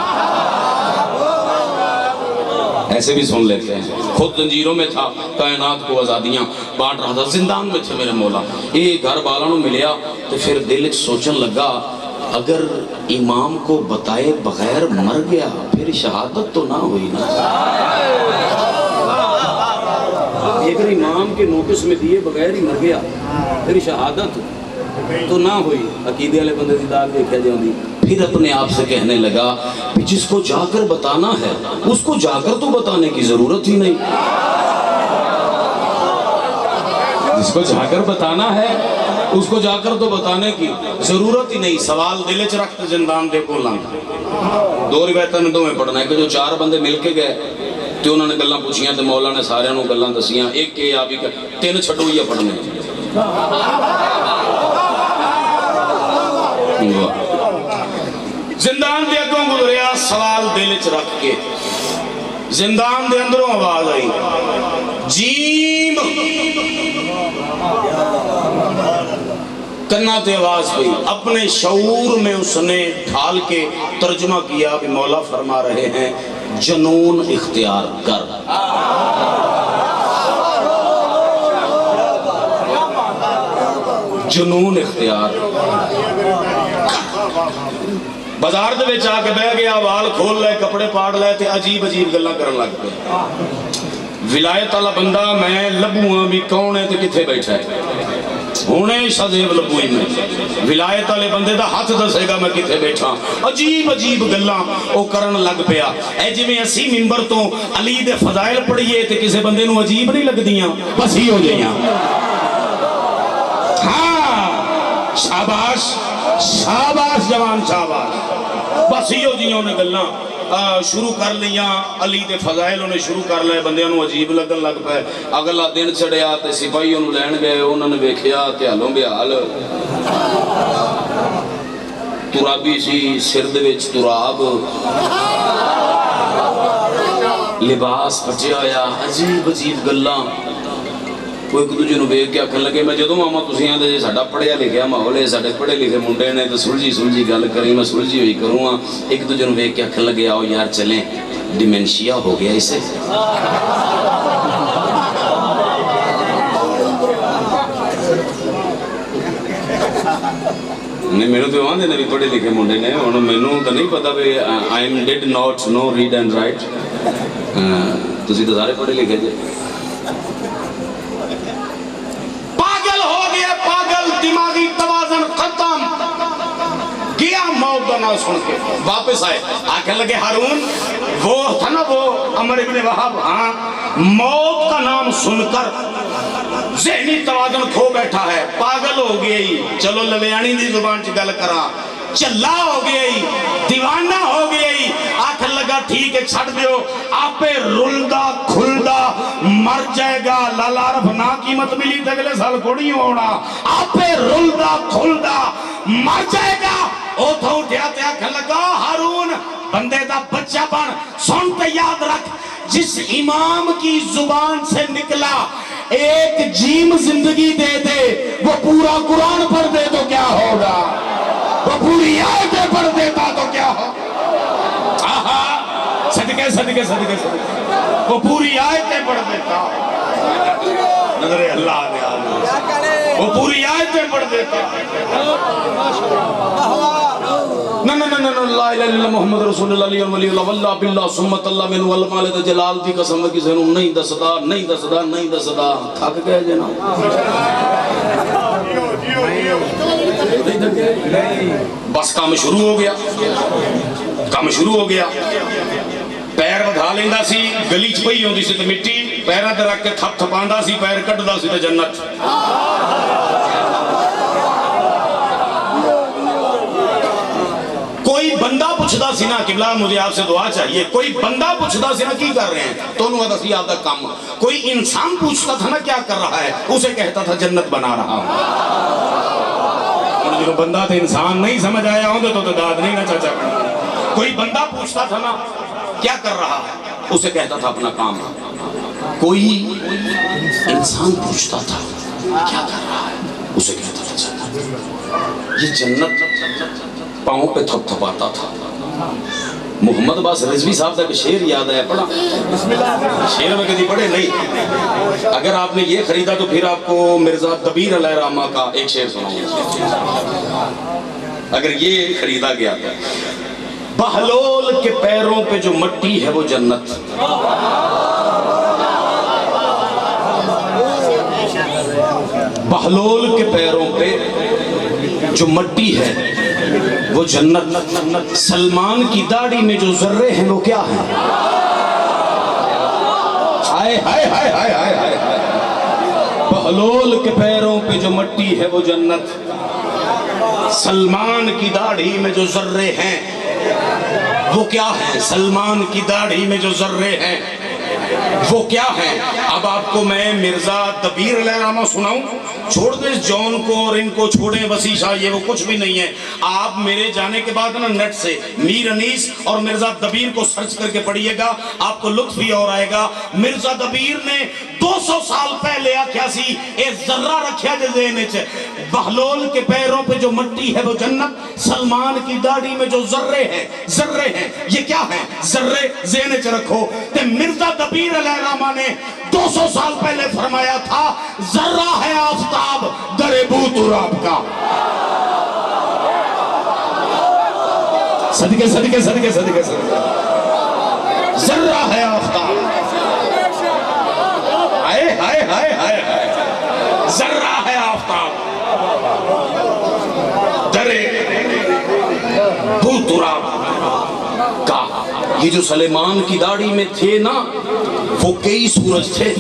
ایسے بھی سن لیتے ہیں. خود زنجیروں میں تھا, کائنات کو آزادیاں بانٹ رہا تھا. زندان میں تھے میرے مولا. یہ گھر بالوں ملیا تو پھر دل سوچن لگا اگر امام کو بتائے بغیر مر گیا پھر شہادت تو نہ ہوئی نا. اگر امام کے نوٹس میں دیے بغیر ہی مر گیا پھر شہادت تو نہ ہوئی. عقیدے والے بندے دی داد دیکھا جاندی. پھر اپنے آپ سے کہنے لگا جس کو جا کر بتانا ہے اس کو جا کر تو بتانے کی ضرورت ہی نہیں. جس کو جا کر بتانا ہے اس کو جا کر تو بتانے کی ضرورت ہی نہیں. سوال دل چ رکھتے زندان دے کو لنگ. دو روایتاں نے دوویں پڑھنا ہے کہ جو 4 بندے مل کے گئے تو انہوں نے گلاں پوچھیاں تے مولا نے سارے انہوں گلاں دسیاں. ایک کے آپ ہی 3 چھڈو ہی پڑھنے. زندان دے اگوں گزریا سوال دل چ رکھ کے زندان دے اندروں آواز آئی جیم کنا تے آواز ہوئی اپنے شعور میں اس نے ڈھال کے ترجمہ کیا کہ مولا فرما رہے ہیں جنون اختیار کر جنون اختیار بازار دے وچ آ کے بہ گیا وال کھول لے کپڑے پاڑ لے تے عجیب عجیب گلاں کرن لگ پے ولایت والا بندہ میں لبوں بھی کون ہے تے کتھے بیٹھا ہے ہونے شذیب لبوئی میں ولایت والے بندے دا ہاتھ دسے گا میں کتھے بیٹھا عجیب عجیب گلاں او کرن لگ پیا اے جویں اسی منبر تو علی دے فضائل پڑھیے تے کسے بندے نو عجیب نہیں لگدیاں بس ہی ہو جائیاں ہاں شاباش شاباش جوان شاباش بس ہی ہو جیوں نے گلاں شروع کر لیاں علی دے فضائل انہیں شروع کر لے بندیاں نو عجیب لگن لگ پے اگلا دن چڑھیا تے سپاہی انہوں لین گئے انہوں نے ویکھیا تے حالوں بحال ترابی سی سر دے وچ تراب لباس پچیا ہویا عجیب عجیب گلاں کوئی ایک دوجے نو ویکھ کے آکھن لگے میں جدوں ماما تسی آندے جے ساڈا پڑھیا لکھیا ماحول ہے ساڈے پڑھے لکھے منڈے نے تے سلجھی سلجھی گل کریں میں سلجھی ہوئی کروں ہاں ایک دوجے نو ویکھ کے آکھن لگے آؤ یار چلیں ڈیمنشیا ہو گیا اسے نہیں میرے تو آندے نے بھی پڑھے لکھے منڈے نے ہن مینوں تے نہیں پتہ بھی I am did not know read and write تسی تے سارے پڑھے لکھے جے دماغی توازن ختم گیا موت کا نام سن کے واپس آئے آکھنے لگے ہارون وہ تھا نا وہ عمر ابن وہاب ہاں موت کا نام سن کر ذہنی توازن کھو بیٹھا ہے پاگل ہو گئی چلو لویانی دی زبان چ گل کرا چلا ہو گئی دیوانہ ہو گئی آکھن لگا ٹھیک ہے چھڑ دیو آپے رلدہ کھلدہ مر جائے گا لالا عرف نا قیمت ملی تھے اگلے سال کوڑی ہونا آپے رلدہ کھلدہ مر جائے گا او تھا اٹھیا تے آکھن لگا ہارون بندے دا بچہ بن سنتے یاد رکھ جس امام کی زبان سے نکلا ایک جیم زندگی دے دے وہ پورا قرآن پڑھ دے تو کیا ہوگا وہ پوری آیتیں پڑھ دیتا تو کیا ہو صدقے صدقے صدقے وہ پوری آیتیں پڑھ دیتا نظر اللہ دے آلہ وہ پوری آیتیں پڑھ دیتا نا نا نا نا لا الہ الا محمد رسول اللہ علیہ ولی اللہ واللہ باللہ سمت اللہ من والمالت جلال دی قسم کی سنوں نہیں دسدا نہیں دسدا نہیں دسدا تھک گئے جنا بس کام شروع ہو گیا کام شروع ہو گیا پیر بدھا لیندہ سی گلی چ پئی ہوندی سی تے مٹی پیراں تے رکھ کے تھپ تھپاندا سی پیر کڈدا سی تے جنت کوئی بندہ پوچھدا سی نا قبلہ مجھے آپ سے دعا چاہیے کوئی بندہ پوچھدا سی نا کی کر رہے ہیں تو انہوں نے سی آپ کا کام کوئی انسان پوچھتا تھا نا کیا کر رہا ہے اسے کہتا تھا جنت بنا رہا ہوں جو بندہ تھا انسان نہیں سمجھ آیا ہوں تو داد نہیں نا چاچا کوئی بندہ پوچھتا تھا نا کیا کر رہا ہے اسے کہتا تھا اپنا کام کوئی انسان پوچھتا تھا کیا کر رہا ہے اسے کہتا تھا جنت یہ جنت پاؤں پہ تھپ تھپاتا تھا محمد باس رضوی صاحب کا شعر یاد ہے پڑھا شعر میں کدھی پڑھے نہیں اگر آپ نے یہ خریدا تو پھر آپ کو مرزا دبیر علیہ رحمہ کا ایک شعر سناؤں اگر یہ خریدا گیا تھا بہلول کے پیروں پہ جو مٹی ہے وہ جنت بہلول کے پیروں پہ جو مٹی ہے وہ جنت سلمان کی داڑھی میں جو ذرے ہیں وہ کیا ہیں ہائے ہائے ہائے ہائے ہائے ہائے بہلول کے پیروں پہ جو مٹی ہے وہ جنت سلمان کی داڑھی میں جو ذرے ہیں وہ کیا ہیں سلمان کی داڑھی میں جو ذرے ہیں وہ کیا ہیں؟ اب آپ کو میں مرزا دبیر علیہ السلام سناؤں؟ چھوڑ دیں اس جون کو اور ان کو چھوڑیں وسیع شاہ، یہ وہ کچھ بھی نہیں ہے. آپ میرے جانے کے بعد نا نیٹ سے میر انیس اور مرزا دبیر کو سرچ کر کے پڑھیے گا، آپ کو لطف بھی اور آئے گا. مرزا دبیر نے 200 سال پہلے آکھیا سی اے ذرہ رکھیا جے ذہن وچ، بہلول کے پیروں پہ جو مٹی ہے وہ جنت، سلمان کی داڑھی میں جو ذرے ہیں یہ کیا ہیں؟ ذرے ذہن وچ رکھو. تے مرزا دبیر علیہ السلام نے 200 سال پہلے فرمایا تھا ذرہ ہے آفتاب در بو تراب کا. صدقے صدقے صدقے صدقے صدقے ذرہ ہے آفتاب، ہائے ہائے ہائے ہائے ہائے، ذرہ ہے آفتاب در بو تراب کا. یہ جو سلیمان کی داڑھی میں تھے نا وہ کئی سورج تھے،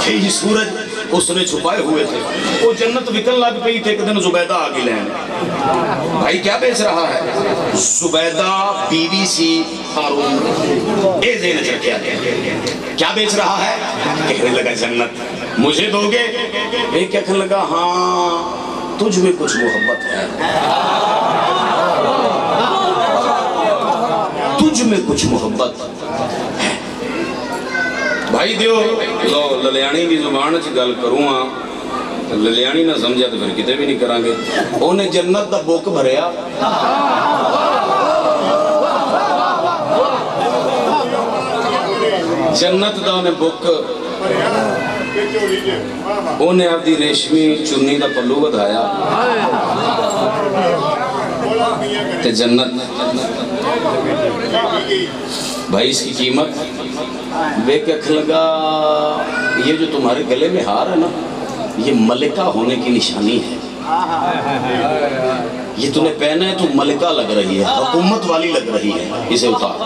کئی سورج اس نے چھپائے ہوئے تھے. وہ جنت وکن لگ پئی تھے. ایک دن زبیدہ آگے لین، بھائی کیا بیچ رہا ہے؟ زبیدہ بیوی سی ہارون. اے ذہن چ رکھیا کیا بیچ رہا ہے؟ کہنے لگا جنت مجھے دو گے؟ ایک کہنے لگا ہاں تجھ میں کچھ محبت ہے، تجھ میں کچھ محبت ہے. بھائی دیو لو للیانی دی زبان چ گل کروں ہاں، للیانی نہ سمجھا تو پھر کتے بھی نہیں کران گے. انہیں جنت دا بک بھریا، جنت دا انہیں بک، انہیں آپ دی ریشمی چنی دا پلو بدھایا تے جنت. بھائی اس کی قیمت بے ککھ لگا، یہ جو تمہارے گلے میں ہار ہے نا یہ ملکہ ہونے کی نشانی ہے. یہ تمہیں پہنا ہے تو ملکہ لگ رہی ہے، حکومت والی لگ رہی ہے، اسے اتار،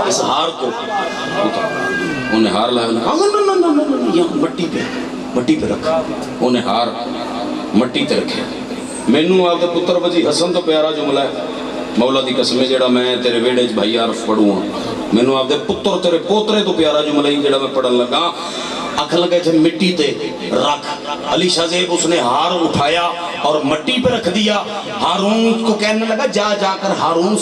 اس ہار کو اتار. انہیں ہار لایا، یہاں مٹی پہ رکھا. انہیں ہار مٹی تے رکھے. مینوں آپ دے پتر وجی حسن تو پیارا جملہ ہے، مولا دی قسم جڑا میں تیرے ویڑے بھائی عارف پڑھوں ہاں. مینوں آپ دے پتر تیرے پوترے تو پیارا جملہ ہی جڑا میں پڑھن لگا. اکھ لگے تھے مٹی تے رکھ. علی شاہ زیب اس نے ہار اٹھایا اور مٹی پہ رکھ دیا. ہارون کو کہنے لگا جا کر ہارون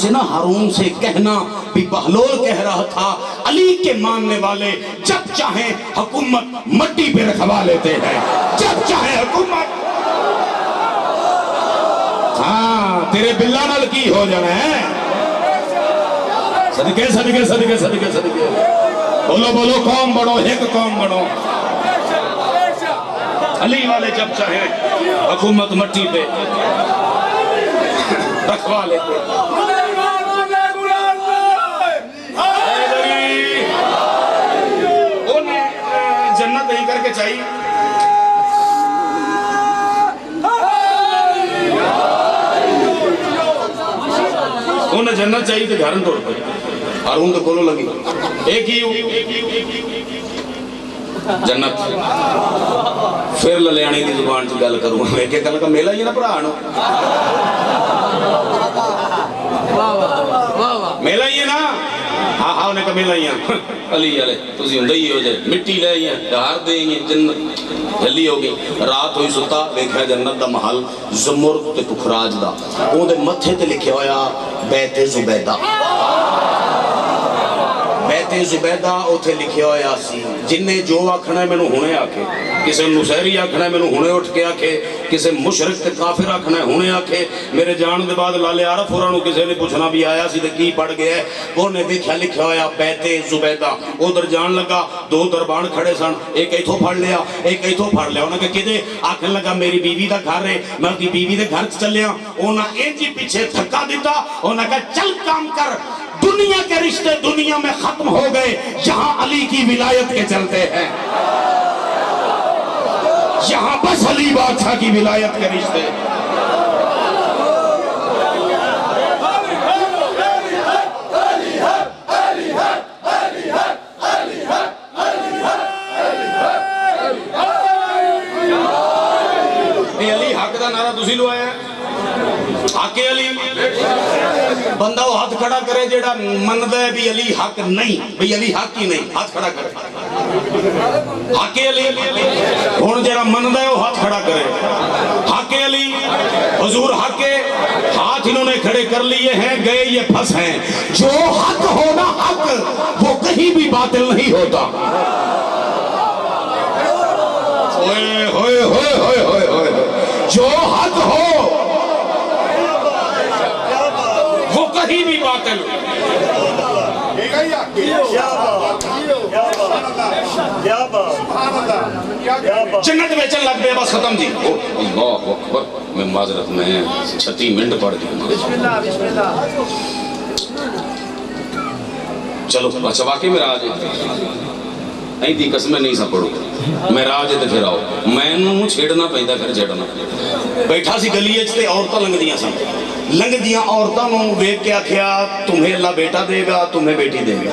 سے کہنا بھی بہلول کہہ رہا تھا علی کے ماننے والے جب چاہیں حکومت مٹی پہ رکھوا لیتے ہیں، جب چاہیں حکومت. ہاں تیرے بلا نال کی ہو جانا ہے. صدقے صدقے صدقے صدقے صدقے بولو بولو قوم بڑھو، ایک قوم بڑھو. علی والے جب چاہے حکومت مٹی پہ رکھوا لیتے. انہیں جنت نہیں کر کے چاہیے. انہیں جنت چاہیے تو گھرن توڑ پہ ہارون تو کولو لگی ایک ہی جنت. پھر للیانی دی زبان سے گل کروں میں کہ گل کا میلہ ہی نا پڑھانو، میلہ ہی ہے نا. ہاں انہیں کہا میلہ ہی ہے. علی علیہ تُسی ہوں دئی ہو جائے مٹی لے ہی ہیں ہار دیں گے. جنت جلی ہوگی. رات ہوئی ستا دیکھا جنت دا محل زمرد تے پکھراج دا. اون دے متھے تے لکھے ہویا بیت زبیدہ. بیت زبیدہ اوتھے لکھے ہویا سی. جنہیں جو آکھنا ہے میں نو ہونے آکھے، کسے نصیری آکھنا ہے میں نو ہونے اٹھ کے آکھے، کسے مشرک تے کافر آکھنا ہے ہونے آکھے. میرے جان دے بعد لالے عارف ہورانو کسے نے پوچھنا بھی آیا سی تے کی پڑھ گیا ہے. وہ نے دیکھا لکھا ہویا بیت زبیدہ. ادھر جان لگا دو دربان کھڑے سن، ایک ایتھوں پھڑ لیا ایک ایتھوں پھڑ لیا. انہوں نے کہا کدے؟ آکھن لگا میری بیوی دا گھر ہے، میں دی بیوی دے گھر چلیا. انہوں نے جی پیچھے تھکا دیتا. انہوں نے کہا چل کام کر، دنیا کے رشتے دنیا میں ختم ہو گئے، یہاں علی کی ولایت کے چلتے ہیں. یہاں بس علی بادشاہ کی ولایت کے رشتے. اے علی حق دا نعرہ تسی لو آیا ہے. حق علی بندہ وہ ہاتھ کھڑا کرے جیڑا مندہ ہے بھی علی حق نہیں بھی علی حق ہی نہیں ہاتھ کھڑا کرے حق علی ہون جیڑا مندہ ہے وہ ہاتھ کھڑا کرے حق علی حضور حق ہاتھ انہوں نے کھڑے کر لیے ہیں گئے یہ پھنس ہیں جو حق ہونا حق وہ کہیں بھی باطل نہیں ہوتا ہوئے ہوئے ہوئے ہوئے ہوئے ہوئے جو حق ہو وہ کہیں بھی باطل جنت میں چل لگ دے بس ختم جی اللہ اکبر میں معذرت میں 36 منٹ پڑھ دیا چلو اچھا واقعی میرا آج نہیں تھی قسمیں نہیں سا پڑھو میرا آج تے پھر آؤ میں نوں چھیڑنا پہندا پھر چھڑنا بیٹھا سی گلی وچ تے عورتاں لنگدیاں سن لنگدیاں عورتاں نوں ویکھ کے آکھیا تمہیں اللہ بیٹا دے گا تمہیں بیٹی دے گا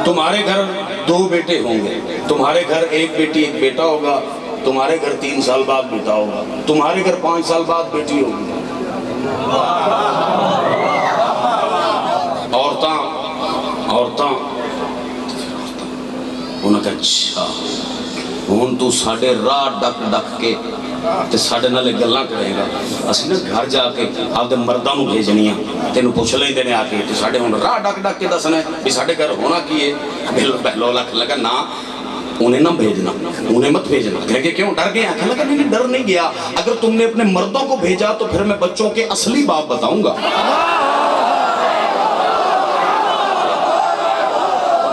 تمہارے گھر 2 بیٹے ہوں گے تمہارے گھر 1 بیٹی 1 بیٹا ہوگا تمہارے گھر 3 سال بعد بیٹا ہوگا تمہارے گھر 5 سال بعد بیٹی ہوگی عورتاں انہوں نے کہا اچھا ہون تو ساڑھے راہ ڈک ڈک کے تے ساڑھے نالے گلاں کرے گا اسی نا گھر جا کے آپ دے مردہ نو بھیجنیاں تینو پوچھ لیں دینے آکے تو ساڑھے ہون راہ ڈک ڈک کے دسنا ہے بھی ساڑھے گھر ہونا کیے بہلو لکھ لگا نا انہیں نہ بھیجنا انہیں مت بھیجنا کہ کیوں ڈر گیا کہا لگا نہیں ڈر نہیں گیا اگر تم نے اپنے مردوں کو بھیجا تو پھر میں بچوں کے اصلی باپ بتاؤں گا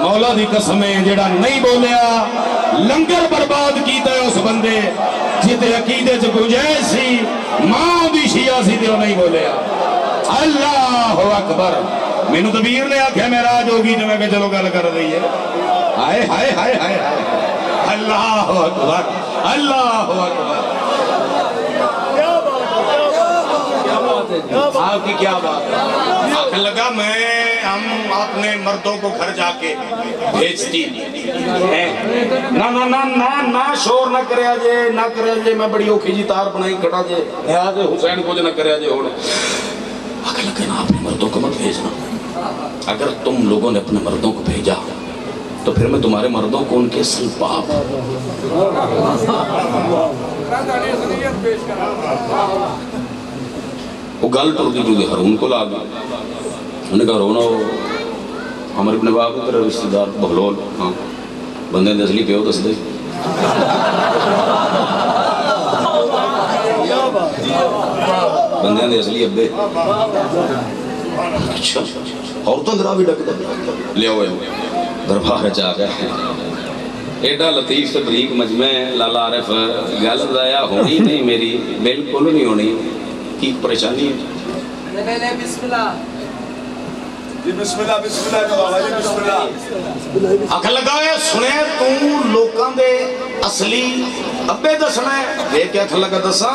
مولا دی قسمیں جڑا نہیں بولیا لنگر برباد کیتا ہے اس بندے جتے عقیدے سے گنجائش سی ماں بھی شیعہ سی تے نہیں بولیا اللہ اکبر مینوں دبیر نے آکھیا معراج ہوگی تے میں کہ چلو گل کر رہی ہے ہائے ہائے ہائے ہائے اللہ اکبر اللہ اکبر آپ کی کیا بات آخر لگا میں ہم اپنے مردوں کو گھر جا کے بھیجتی نہ شور نہ کریا جے میں بڑی اوکھی جی تار بنائی کھڑا جے نیاز حسین کو نہ کریا جے ہونے آخر لگا نا اپنے مردوں کو مت بھیجنا اگر تم لوگوں نے اپنے مردوں کو بھیجا تو پھر میں تمہارے مردوں کو ان کے اصل باپ وہ گل ٹوٹی ٹوٹی ہارون کو لا گیا انہوں نے کہا رونا ہو ہمارے اپنے باپ کو تیرا رشتہ دار بہلول ہاں بندے نے اصلی پیو دس دے بندے نے اصلی ابے اچھا عورتوں درا بھی ڈک دے لے ہوئے دربار چاہ گئے ایڈا لطیف سے بریک مجمع لالا عارف گل ضائع ہونی نہیں میری بالکل نہیں ہونی کی پریشانی ہے بسم اللہ بسم اللہ بسم اللہ بسم اللہ آکھا لگا ہے سنے تو لوکاں دے اصلی ابے دسنا ہے دیکھ کے آکھا لگا دسا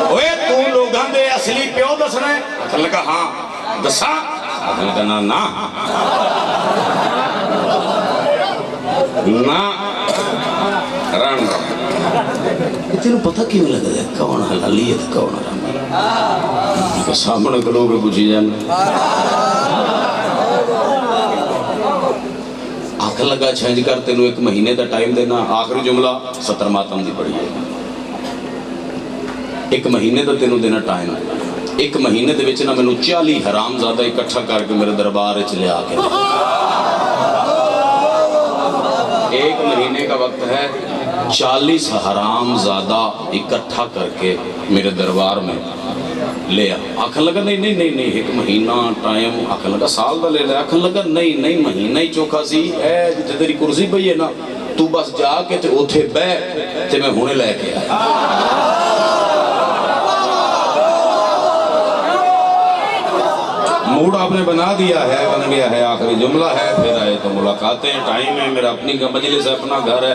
اوے تو لوکاں دے اصلی پیو دسنا ہے آکھا لگا ہاں دسا آکھا لگا نا رن تینوں پتہ کیوں لگا ہے کون حلالی ہے کون حرام ہے سامنے کلو کے پوچھی جانا آخر لگا چھنج کر تینوں 1 مہینے دا ٹائم دینا آخری جملہ 70 ماتم دی پڑی ہے 1 مہینے دا تینوں دینا ٹائم 1 مہینے دے وچ نہ مینوں 40 حرام زادہ اکٹھا کر کے میرے دربار وچ لے آ کے 1 مہینے کا وقت ہے 40 حرام زادہ اکٹھا کر کے میرے دربار میں لے آخر لگا نہیں 1 مہینہ ٹائم آخر لگا سال دا لے لیا آخر لگا نہیں مہینہ ہی چوکھا سی اے جتے تیری کرسی پئی ہے نا تو بس جا کے تے اوتھے بہ تے میں ہونے لے کے آیا موڈ آپ نے بنا دیا ہے بن گیا ہے آخری جملہ ہے پھر آئے تو ملاقاتیں ٹائم ہے میرا اپنی مجلس ہے اپنا گھر ہے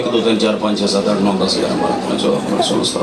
1 2 3 4 5 6 7 8 9 10 11 12 13 14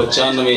95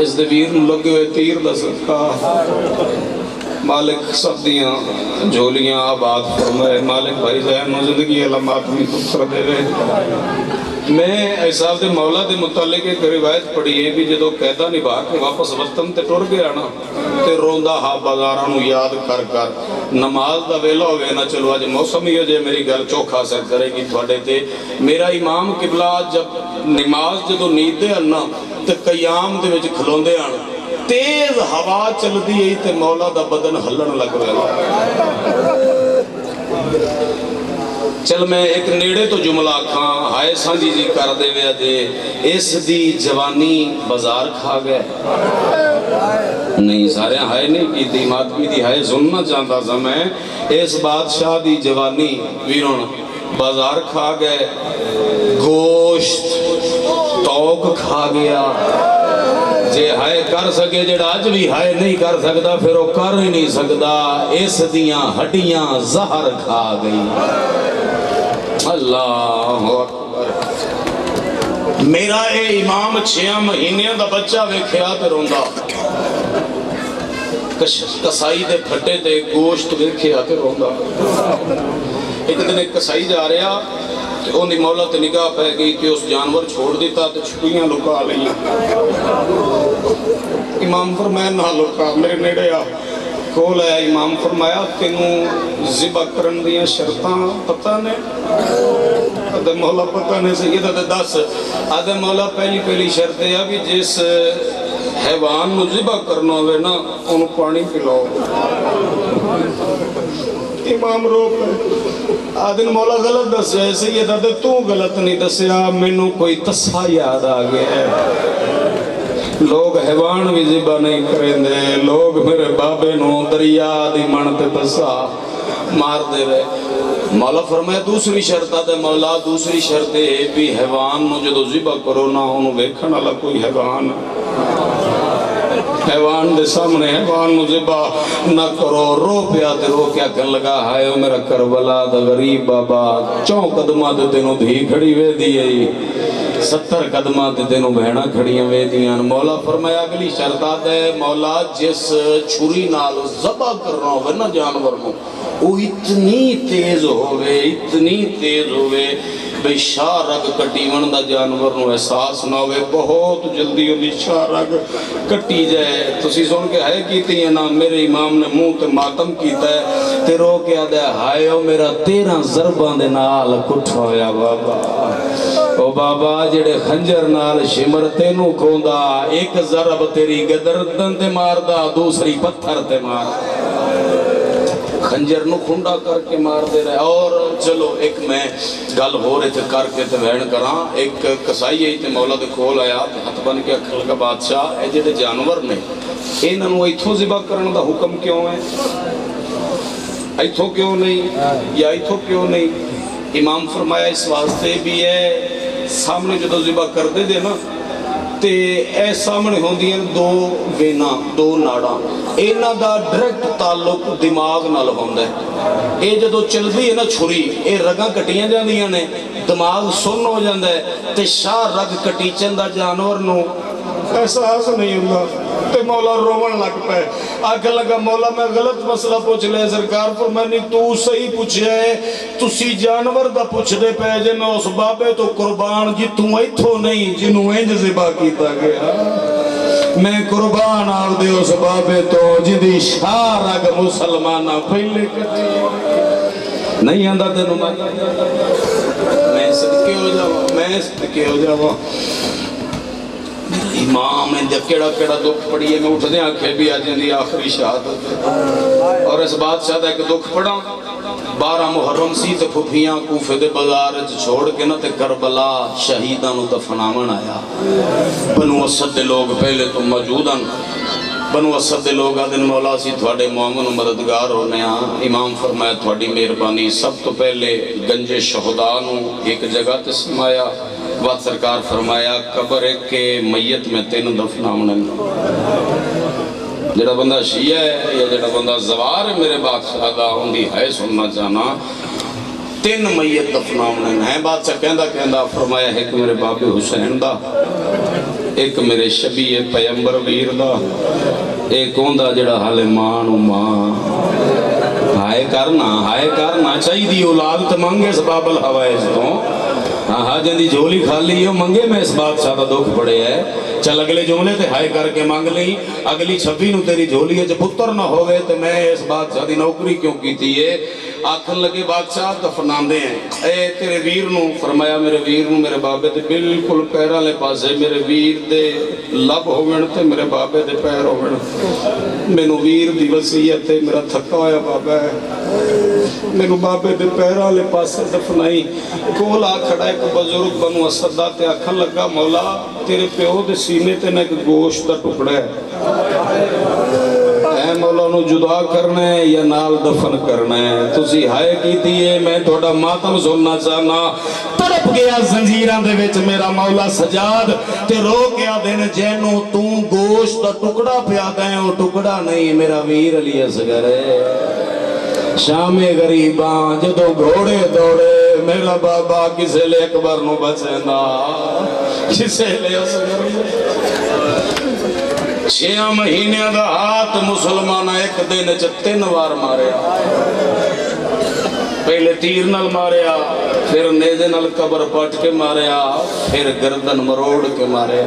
اس دے ویر نوں لگے ہوئے تیر دا صدقہ مالک سب دیاں جھولیاں آباد فرمائے، مالک بھائی زین نو زندگی علامات میں کر دے رہے۔ میں احساس دے مولا دے متعلق ایک روایت پڑھی ہے بھی جدو قیدہ نبھا کے واپس وطن تے ٹر گیا نا تے روندہ ہا بازاراں نو یاد کر کر نماز دا ویلا ہوئے نا چلو آج موسم ہی ہو جائے میری گل چوکھا سر کرے گی تھوڑے تے میرا امام قبلہ جب نماز جدو نیت دے آنا تے قیام دے وچ کھلوندے آنا تیز ہوا چل دی ہے تے مولا دا بدن ہلن لگ رہا۔ چل میں ایک نیڑے تو جملہ کھاں ہائے سانجی جی کر دے ویا دے اس دی جوانی بازار کھا گئے نہیں سارے ہائے نہیں کی دی ماتمی دی ہائے سننا چاہتا سا میں اس بادشاہ دی جوانی ویرون بازار کھا گئے گوشت توک کھا گیا جے ہائے کر سکے جڑا آج بھی ہائے نہیں کر سکتا پھر وہ کر ہی نہیں سکتا اس دیاں ہڈیاں زہر کھا گئی۔ اللہ اکبر میرا اے امام 6 مہینے دا بچہ ویکھیا تے روندا کسائی دے پھٹے تے گوشت ویکھیا تے روندا۔ ایک دن ایک کسائی جا رہا تے اون دی مولا تے نگاہ پہ گئی تے اس جانور چھوڑ دیتا تے چھپیاں لکا لئیاں۔ امام فرمایا نہ لکا میرے نیڑے آ کول ہے۔ امام فرمایا تینوں ذبح کرن دیاں شرطاں پتہ نے؟ آدھے مولا پتہ نے سیدہ دے 10۔ آدھے مولا پہلی شرط ہے بھی جس حیوان نو ذبح کرنا ہوئے نا انہوں پانی پلاؤ۔ امام رو پہ آدھے مولا غلط دس ہے سیدہ دے تو غلط نہیں دسیا مینوں کوئی تسا یاد آ گیا ہے۔ لوگ حیوان بھی ذبح نہیں کریں دے لوگ میرے بابے نو دریا دی منتے تسا مار دے رہے۔ مولا فرمایا دوسری شرط ہے مولا دوسری شرط ہے بھی حیوان نو جدو ذبح کرو نہ انہوں ویکھن والا کوئی حیوان دے سامنے حیوان نو ذبح نہ کرو۔ رو پیا تے رو کیا کہن لگا ہائے میرا کربلا دا غریب بابا 4 قدمہ دے تینوں دھی کھڑی وے دی 70 قدمہ دے تینوں بہنا کھڑیاں وے دیاں۔ مولا فرمایا اگلی شرط ہے مولا جس چھری نال ذبح کرنا ہوئے نا جانور کو وہ اتنی تیز ہوئے بے شاہ رگ کٹیون دا جانور نو احساس نہ ہوئے بہت جلدی انہی شاہ رگ کٹی جائے۔ تسی سن کے ہائے کیتی ہیں نا میرے امام نے منہ تے ماتم کیتا ہے تے رو کے آدھے ہائے او میرا 13 ضربان دے نال کٹھا ہویا بابا او بابا جڑے خنجر نال شمر تینوں کھوندا ایک ضرب تیری گردن تے ماردا دوسری پتھر تے ماردا خنجر نو کھنڈا کر کے مار دے رہے۔ اور چلو ایک میں گل ہو رہے تھے کر کے تے وین کراں ایک کسائی ہے تے مولا دے کھول آیا تے ہاتھ بن کے اکھل کا بادشاہ اے جڑے جانور نے انہاں نو ایتھوں ذبح کرن دا حکم کیوں ہے ایتھوں کیوں نہیں یا ایتھوں کیوں نہیں؟ امام فرمایا اس واسطے بھی ہے سامنے جدو ذبح کر دے دے نا تے اے سامنے ہوندی ہیں 2 وینا 2 ناڑاں اینا دا ڈائریکٹ تعلق دماغ نال ہوندا ہے۔ اے جدو چلدی ہے نا چھری اے رگاں کٹیاں جاندیاں نے دماغ سن ہو جاندا ہے تے شاہ رگ کٹیچن دا جانور نو احساس نہیں ہوندا تے مولا روون لگ پے آکھن لگا مولا میں غلط مسئلہ پوچھ لے سرکار فرمانی تو صحیح پوچھیا ہے تسی جانور دا پوچھ دے پے جے میں اس بابے تو قربان جتوں ایتھوں نہیں جنوں انج ذبح کیتا گیا میں قربان آل دے اس بابے تو جدی شاہ رگ مسلمانہ پہلے کٹی نہیں آندہ تینوں میں صدقے ہو جاواں امام نے جب کیڑا دکھ پڑی ہے میں اٹھ دیں آنکھیں بھی آجیں دی آخری شہادت اور اس بادشاہ دا ایک دکھ پڑا 12 محرم سی تے پھپھیاں کوفے دے بازار چھوڑ کے نا تے کربلا شہیداں نو دفناون آیا بنو اسد دے لوگ پہلے تو موجوداں بنو اسد دے لوگ آدن مولا سی تھوڑے معاون و مددگار ہونے امام فرمایا تھوڑی مہربانی سب تو پہلے گنج شہداء نو ایک جگہ تے سمایا بات سرکار فرمایا قبر کے میت میں 3 دفناونے جڑا بندہ شیعہ ہے یا جڑا بندہ زوار ہے میرے بادشاہ دا ہوندی ہے سننا چاہنا 3 میت دفناونے ہیں بادشاہ کہندہ فرمایا ہے کہ میرے باب حسین دا ایک میرے شبیہ پیمبر ویر دا، ایک ہوندا جڑا حالے ماں نو ماں ہائے کرنا چاہیے دی اولاد تے منگے سباب الحوائج تو ہاں جن دی جھولی کھالی ہو منگے میں اس بادشاہ دا دکھ پڑے ہے چل اگلے جملے تے ہائے کر کے مانگ لیں اگلی 26 نو تیری جھولی ہے جو پتر نہ ہوئے تے میں اس بادشاہ دی نوکری کیوں کی تھی ہے آکھن لگے بادشاہ دفنان دے ہیں اے تیرے ویر نو فرمایا میرے ویر نو میرے بابے دے بالکل پیرہ لے پاسے میرے ویر دے لب ہوگن تے میرے بابے دے پیر ہوگن مینو ویر دی وسیعت ہے میرا تھکا ہویا بابا ہے مینو بابے دے پیرہ لے پاسے دفنائی کولا کھڑا ایک بزرگ بنو اسدہ تے آکھن لگا مولا تیرے پیو دے سینے تے نہ ایک گوشت دا ٹکڑا ہے اے مولا نو جدا کرنا ہے یا نال دفن کرنا ہے تسی ہائے کیتی ہے میں تھوڑا ماتم سننا چاہنا تڑپ گیا زنجیران دے وچ میرا مولا سجاد تے رو گیا دن جینو تو گوشت دا ٹکڑا پیا دیں وہ ٹکڑا نہیں میرا ویر علی اصغر ہے شام غریباں جدو گھوڑے دوڑے میرا بابا کسے لے اکبر نو بچینا کسے لے اصغر 6 مہینے دا ہاتھ مسلمانہ ایک دن 3 بار ماریا پہلے تیر نال ماریا پھر نیزے نال قبر پٹ کے ماریا پھر گردن مروڑ کے ماریا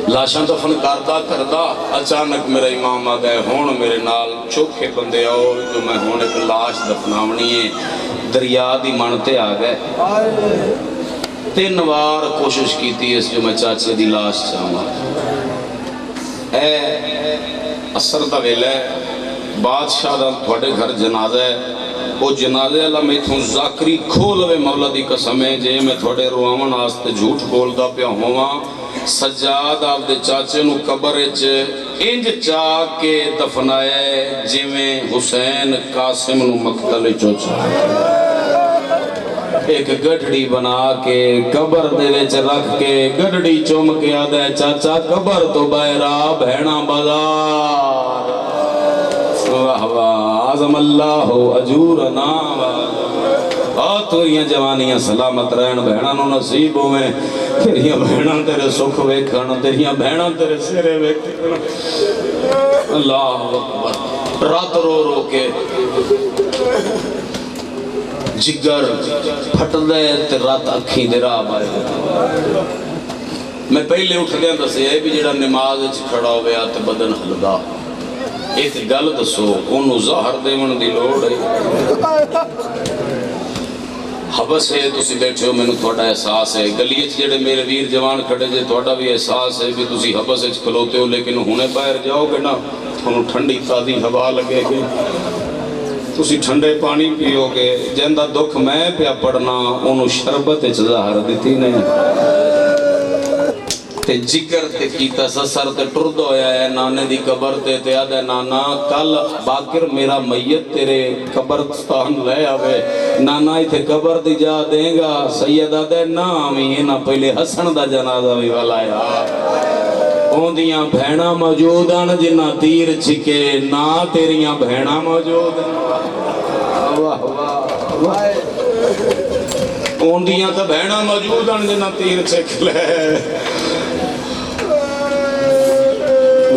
لاشاں دفن کردہ اچانک میرا امام آ گئے ہون میرے نال چوکھے بندے آؤ جو میں ہون ایک لاش دفناونی ہے دریا دی منتے آ گئے 3 بار کوشش کی تھی اس جو میں چاچے دی لاش چاہوں اے اثر دا ویلے بادشاہ دا تھوڑے گھر جنازہ ہے وہ جنازے اللہ میں تھوں ذاکری کھولوے مولا دی قسم ہے جے میں تھوڑے روامن آستے جھوٹ بولدا پیا ہوا سجاد آپ دے چاچے نو قبر انج چاہ کے دفنائے جی میں حسین قاسم نو مقتل چوچا ایک گڑھڑی بنا کے قبر دے وچ رکھ کے گڑھڑی چوم کے آدھے چاچا قبر تو بائرہ بھینا بازار واہ واہ عظم اللہ اجورنا اور توریاں جوانیاں سلامت رہن بہناں نو نصیب ہوئے تیریاں بہناں تیرے سکھ ویکھن تیریاں بہناں تیرے سرے ویکھن اللہ اکبر رات رو رو کے جگر پھٹ دے تے رات اکھیں دے راہ بائے میں پہلے اٹھ گیا دسے اے بھی جڑا نماز وچ کھڑا ہویا تے بدن ہلدا ایک گل دسو انہوں زہر دیون دی لوڑ ہے حبس ہے تسی بیٹھے ہو میں نے تھوڑا احساس ہے گلیچ جڑے میرے ویر جوان کھڑے جے تھوڑا بھی احساس ہے بھی تسی حبس ہے کھلوتے ہو لیکن ہونے باہر جاؤ گے نا تھوڑا ٹھنڈی تازی ہوا لگے گی تسی ٹھنڈے پانی پیو گے جندہ دکھ میں پیا پڑھنا انہوں شربت زہر دیتی نہیں تے جگر تے کیتا سسر تے ٹرد ہویا ہے نانے دی قبر تے آدھے نانا کل باکر میرا میت تیرے قبرستان لے آوے نانا ایتھے قبر دی جا دیں گا سید آدھے نامی ہے نا پہلے حسن دا جنازہ بھی والا ہے اوندیاں بھینا موجود ہیں جنہ تیر چھکے نا تیریاں بھینا موجود ہیں واہ واہ اوندیاں تا بھینا موجود ہیں جنہ تیر چھک لے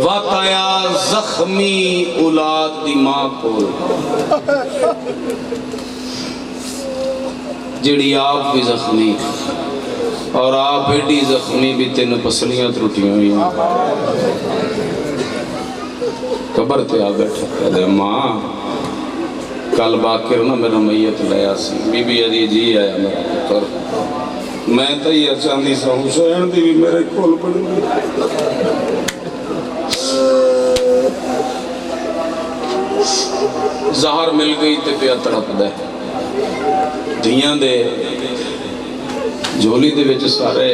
واقعیا زخمی اولاد دی ماں کو جڑی آپ بھی زخمی اور آپ ایڈی زخمی بھی 3 پسلیاں ترٹی ہوئی قبر تے آگے ٹھکا دے ماں کل باکر نہ میرا میت لیا سی بی بی علی جی آیا میرا پتر میں تو یہ چاندی سا حسین دی بھی میرے کول بن گئی زہر مل گئی تے پیا تڑپ دے دھیاں دے جھولی دے وچ سارے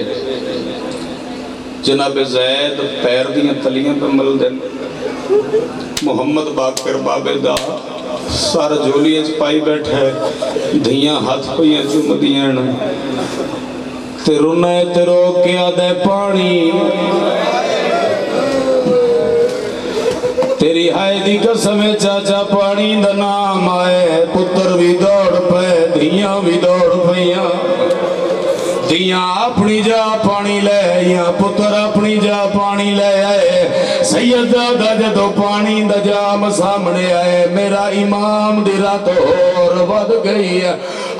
جناب زید پیر دیاں تلیاں پہ مل دے محمد باکر بابے دا سارا جھولی اچ پائی بیٹھے دھیاں ہاتھ پہیاں چوم دیاں تے رونے تے رو کے آدھے پانی تیری ہائے دی قسم چاچا پانی دا نام آئے پتر بھی دوڑ پے دھیاں بھی دوڑ پہیاں ਧੀਆਂ ਆਪਣੀ ਜਾ ਪਾਣੀ ਲੈ ਆਈਆਂ, ਪੁੱਤਰ ਆਪਣੀ ਜਾ ਪਾਣੀ ਲੈ ਆਏ। ਸੈਯਦਾਦਾ ਜਦੋਂ ਪਾਣੀ ਦਾ ਜਾਮ ਸਾਹਮਣੇ ਆਏ, ਮੇਰਾ ਇਮਾਮ ਦੀ ਰਾਤ ਹੋਰ ਵੱਧ ਗਈ ਹੈ।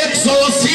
180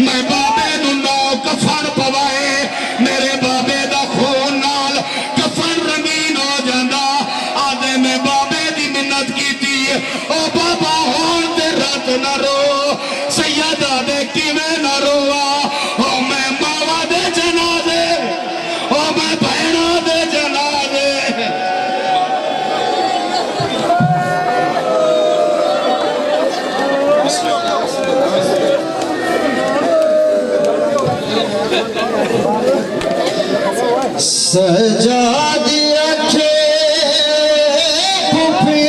میں بابے نو نو کفن پوائے میرے بابے دا خون نال کفن رنگین ہو جاندا آدھے میں بابے دی منت کیتی او بابا ہون تے رات نہ رو سیدہ دے کیویں نہ روا او میں ماوا دے جنازے او میں بہنا دے جنازے سجاد اکھے پھوپھی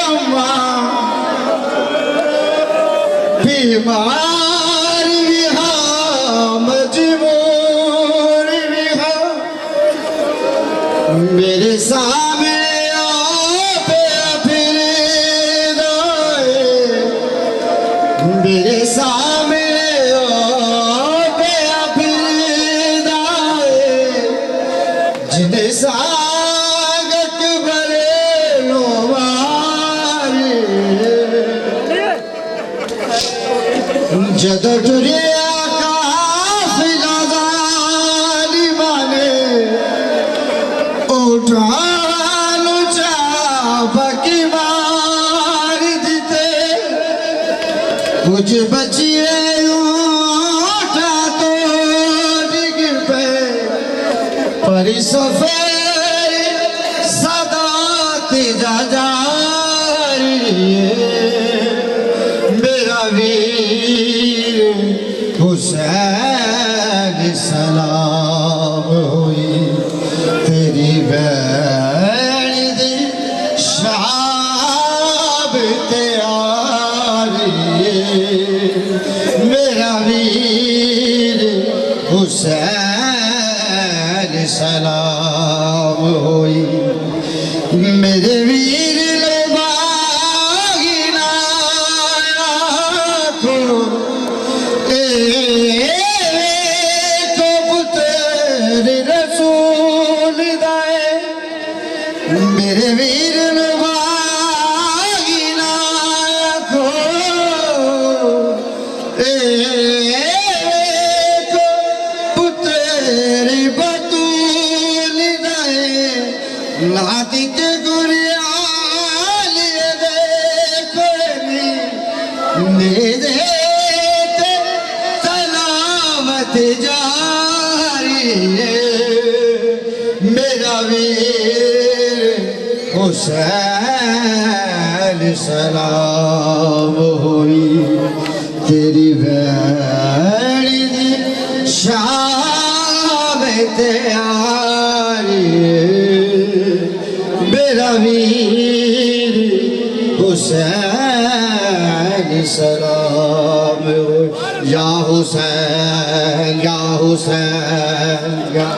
اماں بیمار بھی ہاں مجبور بھی ہاں میرے سامنے آپ پھر دائے میرے سامنے آپ پھر دائے جنہیں ساگت بھرے نواری جد ٹریا قافلہ ظالمانے اٹھانو چاپکی مار دیتے کچھ بچیے اٹھا تو ڈگ پہ پری سفیر صدات جا جاری میرا ویر حسین سلام ہوئی تیری بین دی شاب تیاری میرا ویر حسین سلام ہوئی میرے ویر لباغی نایا کو کو پتر رسول دائے میرے ویر لباغی نایا کو پتر بطول دائے ناتی کے گریالی دیکھو دیتے تلاوت جاری میرا ویر حسین سلام ہوئی تیری بینی دی شام تیاری میرا ویر حسین سلام ہوئی یا حسین یا حسین یا